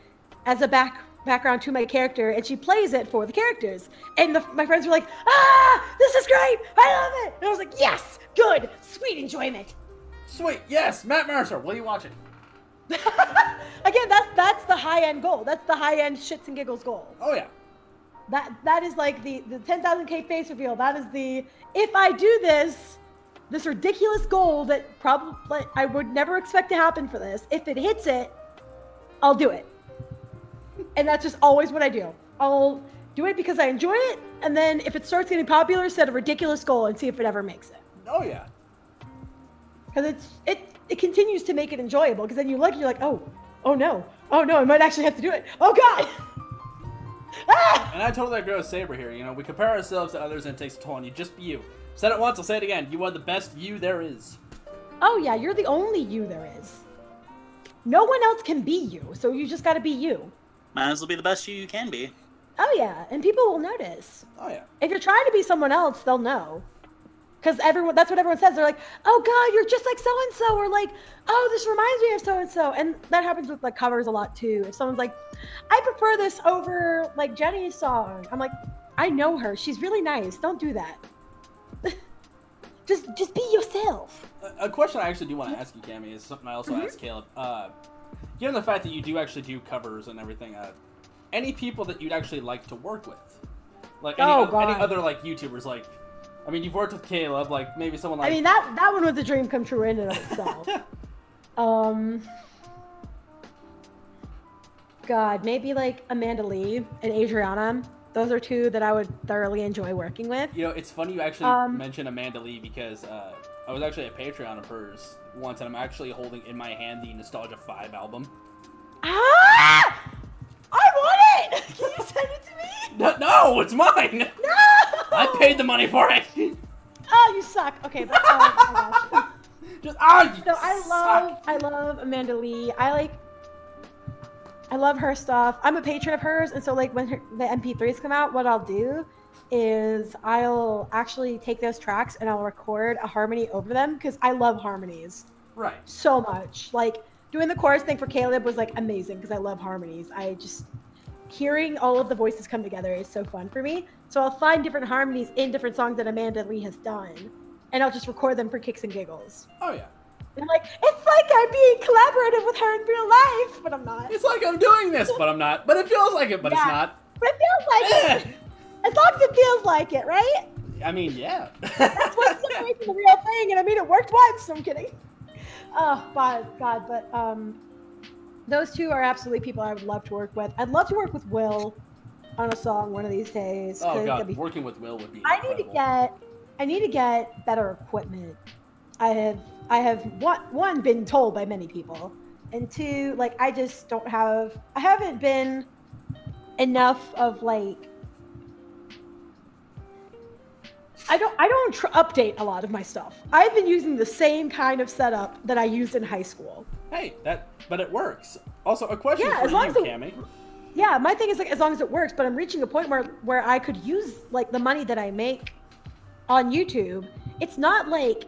as a background to my character, and she plays it for the characters. And my friends were like, this is great! I love it! And I was like, yes! Good! Sweet enjoyment! Sweet. Yes, Matt Mercer. Will you watch it? Again, that's the high-end goal. That's the high-end shits and giggles goal. Oh yeah. That is like the 10,000K face reveal. That is the, if I do this ridiculous goal that probably I would never expect to happen for this, if it hits it, I'll do it. And that's just always what I do. I'll do it because I enjoy it, and then if it starts getting popular, set a ridiculous goal and see if it ever makes it. Oh yeah. Because it continues to make it enjoyable, because then you're like, oh no, I might actually have to do it. Oh god! And I totally agree with Saber here. You know, we compare ourselves to others and it takes a toll on you. Just be you. Said it once, I'll say it again. You are the best you there is. Oh yeah, you're the only you there is. No one else can be you, so you just gotta be you. Might as well be the best you can be. Oh yeah, and people will notice. Oh yeah. If you're trying to be someone else, they'll know. Because that's what everyone says. They're like, oh god, you're just like so-and-so, or like, oh, this reminds me of so-and-so. And that happens with like covers a lot too. If someone's like, I prefer this over like Jenny's song. I'm like, I know her. She's really nice. Don't do that. Just be yourself. A question I actually do want to ask you, Cami, is something I also asked Caleb. Given the fact that you do actually do covers and everything, any people that you'd actually like to work with? Like any other like YouTubers, like, I mean, you've worked with Caleb, like maybe someone like... I mean, that one was a dream come true in and of itself. God, maybe like Amanda Lee and Adriana. Those are two that I would thoroughly enjoy working with. You know, it's funny you actually mention Amanda Lee because I was actually a Patreon of hers once, and I'm actually holding in my hand the Nostalgia 5 album. Ah! I want it! No, it's mine! No! I paid the money for it! Oh, you suck. Okay, but oh my gosh. Just, you So suck. I love Amanda Lee. I love her stuff. I'm a patron of hers, and so like when the MP3s come out, what I'll do is I'll actually take those tracks and I'll record a harmony over them because I love harmonies. Right. So much. Like doing the chorus thing for Caleb was like amazing because I love harmonies. Hearing all of the voices come together is so fun for me. So I'll find different harmonies in different songs that Amanda Lee has done, and I'll just record them for kicks and giggles. Oh yeah. And like, it's like I'm being collaborative with her in real life, but I'm not. It's like I'm doing this, but I'm not. But it feels like it, but it's not. But it feels like it. As long as it feels like it, right? I mean, yeah. That's what separates the real thing, and I mean, it worked once. I'm kidding. Oh, God, but those two are absolutely people I would love to work with. I'd love to work with Will on a song one of these days. Oh God, working with Will would be incredible. I need to get better equipment. I have one been told by many people, and two, like I haven't been enough of like I don't update a lot of my stuff. I've been using the same kind of setup that I used in high school. Hey, but it works. Also, a question for you, Cami. Yeah, my thing is like as long as it works, but I'm reaching a point where I could use like the money that I make on YouTube. It's not like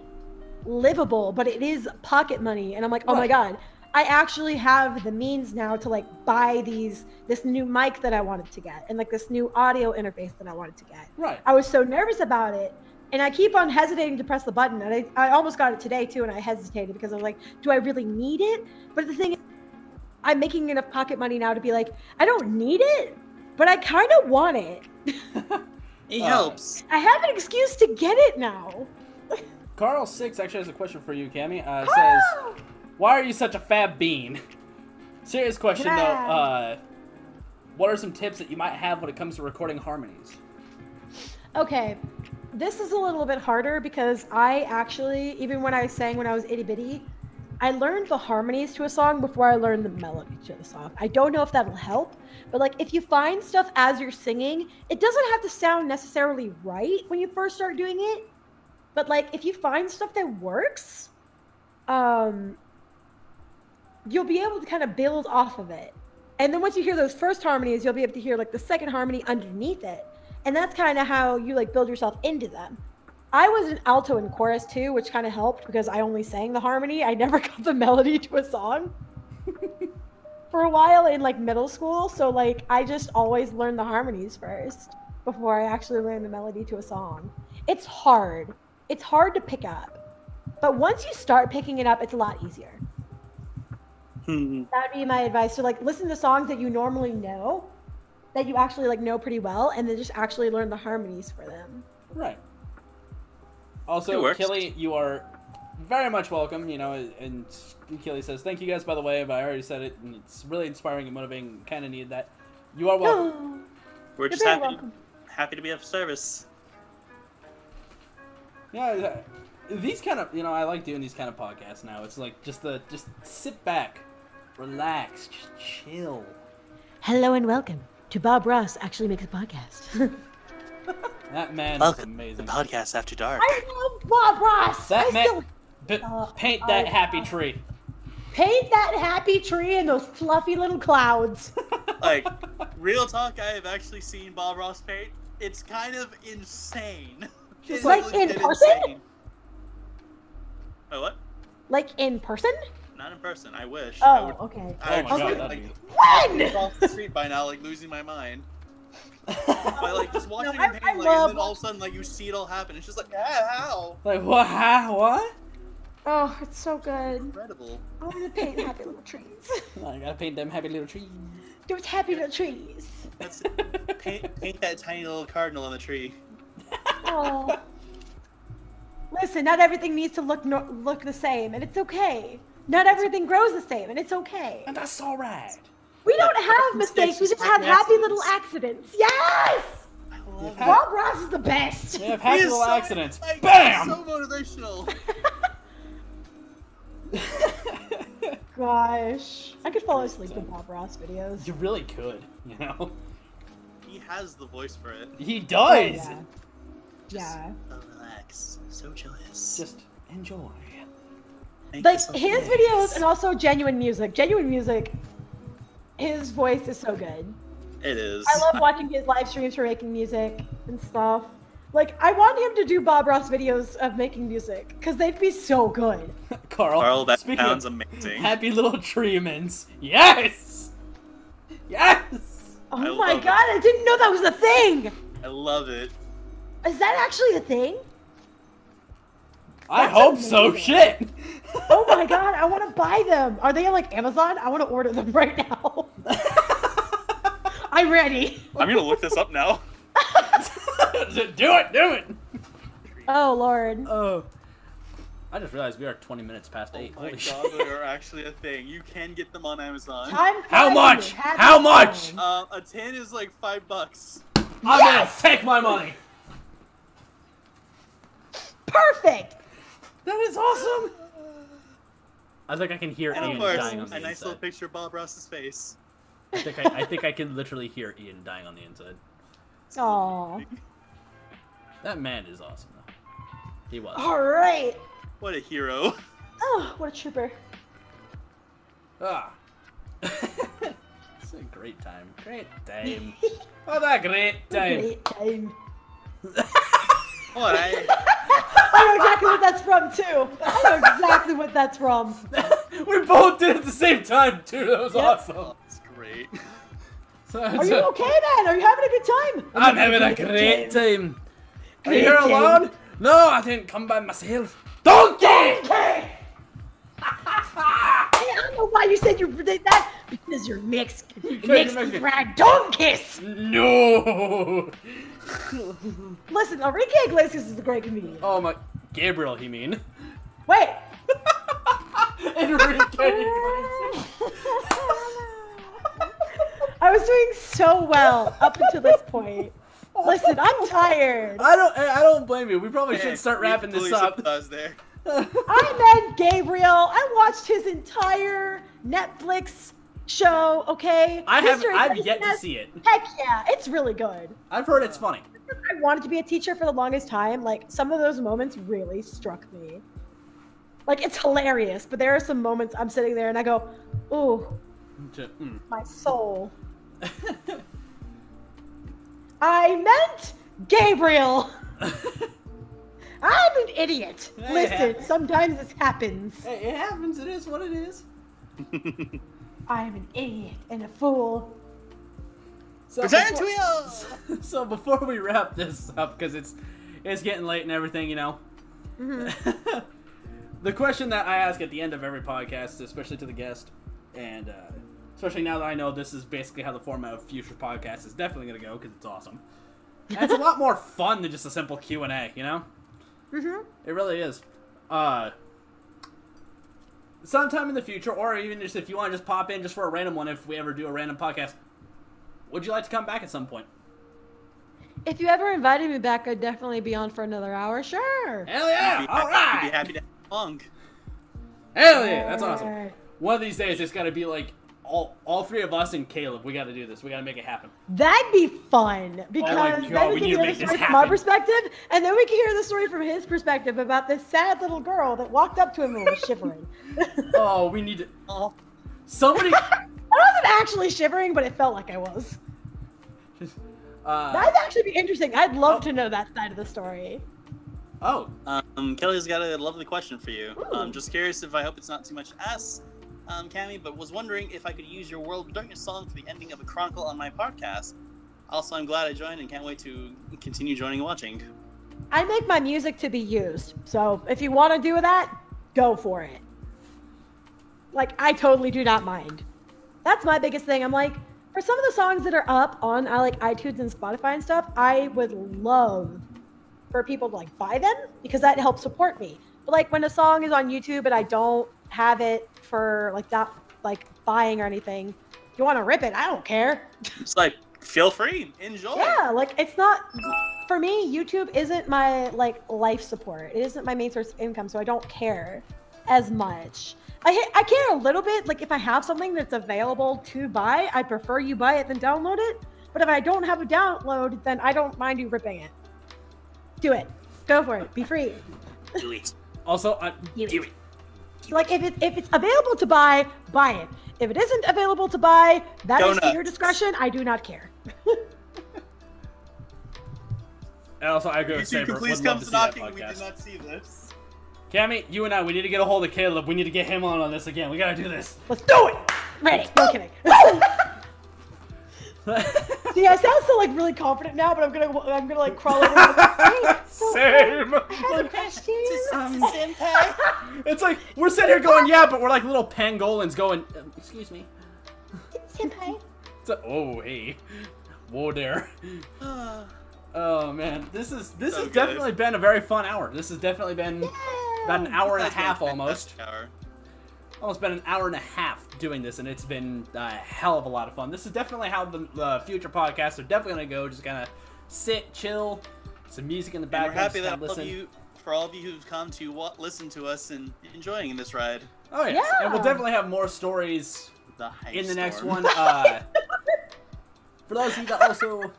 livable, but it is pocket money, and I'm like, oh my God, I actually have the means now to like buy this new mic that I wanted to get and like this new audio interface that I wanted to get. Right. I was so nervous about it, and I keep on hesitating to press the button, and I almost got it today too, and I hesitated because I was like, do I really need it? But the thing is, I'm making enough pocket money now to be like, I don't need it, but I kind of want it. It helps. I have an excuse to get it now. Carl6 actually has a question for you, Cami. Says, why are you such a fab bean? Serious question, though. What are some tips that you might have when it comes to recording harmonies? Okay, this is a little bit harder because I actually, even when I sang when I was itty bitty, I learned the harmonies to a song before I learned the melody to the song. I don't know if that'll help, but like if you find stuff as you're singing, it doesn't have to sound necessarily right when you first start doing it. But like if you find stuff that works, you'll be able to kind of build off of it. And then once you hear those first harmonies, you'll be able to hear like the second harmony underneath it. And that's kind of how you like build yourself into them. I was an alto in chorus too, which kind of helped because I only sang the harmony. I never got the melody to a song for a while in like middle school. So like I just always learned the harmonies first before I actually learned the melody to a song. It's hard. It's hard to pick up. But once you start picking it up, it's a lot easier. That'd be my advice. So like listen to songs that you normally know, that you actually like know pretty well, and then just actually learn the harmonies for them. Right. Also, Killy, you are very much welcome, you know, and Killy says, thank you guys, by the way, but I already said it, and it's really inspiring and motivating, kind of needed that. You are welcome. We're just happy to be of service. Yeah, these kind of, you know, I like doing these kind of podcasts now. It's like, just sit back, relax, just chill. Hello and welcome to Bob Ross Actually Makes a Podcast. That man is amazing. The podcast after dark. I love Bob Ross. That man, paint that happy tree. Paint that happy tree and those fluffy little clouds. Like, real talk, I have actually seen Bob Ross paint. It's kind of insane. Just like in person? Insane. Oh, what? Like in person? Not in person. I wish. Oh, okay. I my God, like, when? Across the street by now, like losing my mind. But like just watching him paint, like, and then all of a sudden, like you see it all happen. It's just like, how? Like what? What? Oh, it's so good. Incredible. I want to paint happy little trees. I gotta paint them happy little trees. Those happy little trees. That's paint that tiny little cardinal on the tree. Oh. Listen, not everything needs to look the same, and it's okay. Not everything grows the same, and it's okay. And that's all right. We don't have mistakes. We just have happy little accidents. Yes! I love Bob Ross is the best. We have happy little accidents. Like, Bam! So motivational. Gosh, I could fall asleep in Bob Ross videos. You really could, you know. he has the voice for it. He does. Oh, yeah. So relax, so joyous. Just enjoy. Like his videos and also genuine music. Genuine music. His voice is so good. It is. I love watching his live streams for making music and stuff. Like, I want him to do Bob Ross videos of making music, because they'd be so good. Carl, that sounds amazing. Happy little treatments. Yes! Yes! Oh my god, I didn't know that was a thing! I love it. Is that actually a thing? I hope so, shit! Oh my god, I want to buy them. Are they on, like, Amazon? I want to order them right now. I'm ready. I'm gonna look this up now. Do it! Oh, Lord. Oh. I just realized we are 20 minutes past 8. Oh my Holy god, shit. they are actually a thing. You can get them on Amazon. How much? How much? A tin is like $5. I'm gonna take my money. Perfect. That is awesome. I think I can hear And Ian of course, dying on the a nice inside. little picture of Bob Ross's face. I think I can literally hear Ian dying on the inside. Aww. That man is awesome, though. He was. Alright. What a hero. Oh, what a trooper. Ah. It's a great time. Great time. What a great time. Great time. What I know exactly what that's from, too. I know exactly what that's from. We both did it at the same time, too. That was awesome. Oh, that's great. Are you okay, man? Are you having a good time? I'm having a great time. Are you Great here time. alone? No, I didn't come by myself. Donkey! Hey, I don't know why you said you did that. Because you're mixed. Mixed fried donkeys. No. Listen, Enrique Iglesias is a great comedian. Oh my, Gabriel, he mean? Wait. Enrique. I was doing so well up until this point. Listen, I'm tired. I don't blame you. We probably should start wrapping this up. There. I met Gabriel. I watched his entire Netflix show. Okay. I've yet to see it. Heck yeah, it's really good. I've heard it's funny. I wanted to be a teacher for the longest time. Like, some of those moments really struck me. Like, it's hilarious, but there are some moments I'm sitting there and I go, ooh, my soul. I meant Gabriel. I'm an idiot. Listen, sometimes this happens. Hey, it happens. It is what it is. I'm an idiot and a fool. So before we wrap this up, because it's getting late and everything, you know. Mm-hmm. The question that I ask at the end of every podcast, especially to the guest, and especially now that I know this is basically how the format of future podcasts is definitely going to go, because it's awesome. And it's a lot more fun than just a simple Q&A, you know? Mm-hmm. It really is. Sometime in the future, or even just if you want to just pop in just for a random one, if we ever do a random podcast, would you like to come back at some point? If you ever invited me back, I'd definitely be on for another hour. Sure. Hell yeah! All right. I'd be happy to have you along. Hell yeah! That's awesome. One of these days, it's got to be like all three of us and Caleb. We got to do this. We got to make it happen. That'd be fun because then we can hear the story from our perspective, and then we can hear the story from his perspective about this sad little girl that walked up to him and was shivering. Oh, we need to. Oh, somebody. I wasn't actually shivering, but it felt like I was. That'd actually be interesting. I'd love to know that side of the story. Oh. Kelly's got a lovely question for you. Just curious if I hope it's not too much to ask, Cami, but was wondering if I could use your world during a song for the ending of a chronicle on my podcast. Also, I'm glad I joined and can't wait to continue joining and watching. I make my music to be used, so if you want to do that, go for it. Like, I totally do not mind. That's my biggest thing. I'm like, for some of the songs that are up on like iTunes and Spotify and stuff, I would love for people to like buy them because that helps support me. But like when a song is on YouTube and I don't have it for like that, like buying or anything, if you want to rip it, I don't care. It's like, feel free, enjoy. Yeah, like it's not, for me, YouTube isn't my like life support. It isn't my main source of income, so I don't care as much. I care a little bit, like if I have something that's available to buy, I prefer you buy it than download it. But if I don't have a download, then I don't mind you ripping it. Do it. Go for it. Be free. Do it. Also, do it. Like if it's available to buy it. If it isn't available to buy, that is to your discretion. I do not care. And also, I agree with Saber. Please come knocking. We did not see this. Cammy, you and I, we need to get a hold of Caleb. We need to get him on this again. We gotta do this. Let's do it. Ready? No kidding. See, I sound so like really confident now, but I'm gonna like crawl over. Hey, Same. It's like we're sitting here going, yeah, but we're like little pangolins going. Excuse me. Senpai. Oh hey, whoa there. Oh man, this has definitely been a very fun hour. This has definitely been about an hour and a half almost. Almost been an hour and a half doing this, and it's been a hell of a lot of fun. This is definitely how the future podcasts are definitely gonna go. Just kind of sit, chill, some music in the background. We're happy that listen. for all of you who've come to listen to us and enjoying this ride. Oh yes, and we'll definitely have more stories in the next one. For those of you that also,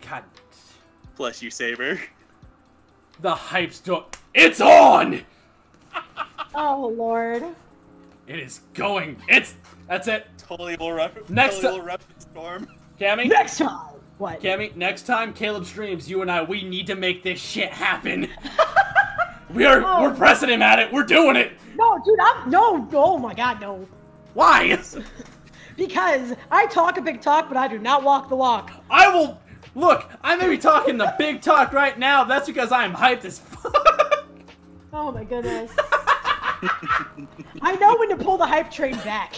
God. Bless you, Saber. The hype storm. It's on! Oh, Lord. It is going. That's it. Totally will rep storm. Cammy? Next time! What? Cammy, next time Caleb streams, you and I, we need to make this shit happen. We're pressing him at it. We're doing it. No, dude, no, oh my God, no. Why? Because I talk a big talk, but I do not walk the walk. I will... Look, I may be talking the big talk right now. That's because I'm hyped as fuck. Oh my goodness. I know when to pull the hype train back.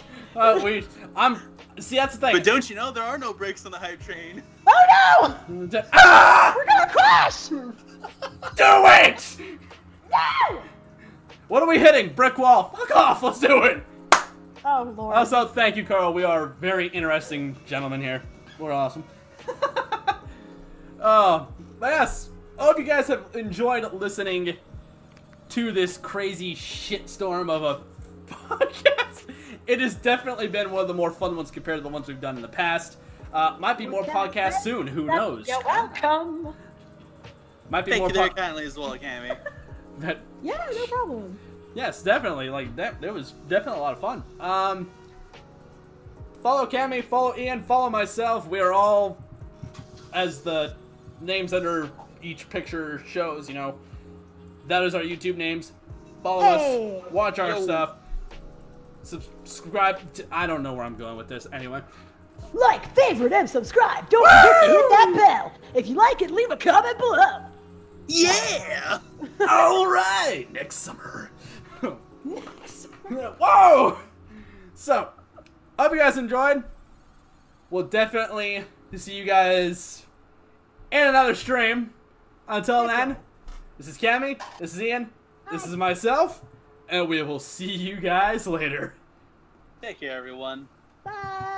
See, that's the thing. But don't you know there are no brakes on the hype train? Oh no! Ah! We're gonna crash! Do it! No! What are we hitting? Brick wall. Fuck off. Let's do it. Oh Lord. Also, thank you, Carl. We are very interesting gentlemen here. We're awesome. But yes, I hope you guys have enjoyed listening to this crazy shitstorm of a podcast. It has definitely been one of the more fun ones compared to the ones we've done in the past. Might be more podcasts soon. Who knows? You're welcome. Might be Thank more. you very kindly as well, Cammy. Yeah, no problem. Yes, definitely. Like that. It was definitely a lot of fun. Follow Cammy. Follow Ian. Follow myself. We are all, as the names under each picture shows, you know, that is our YouTube names. Follow us, watch our stuff, subscribe to, I don't know where I'm going with this. Anyway, like, favorite, and subscribe. Don't forget to hit that bell. If you like it, leave a comment below. Yeah. All right, next summer. Whoa. So, hope you guys enjoyed. We'll definitely see you guys in another stream. Until then, this is Cammy, this is Ian, this is myself, and we will see you guys later. Take care, everyone. Bye.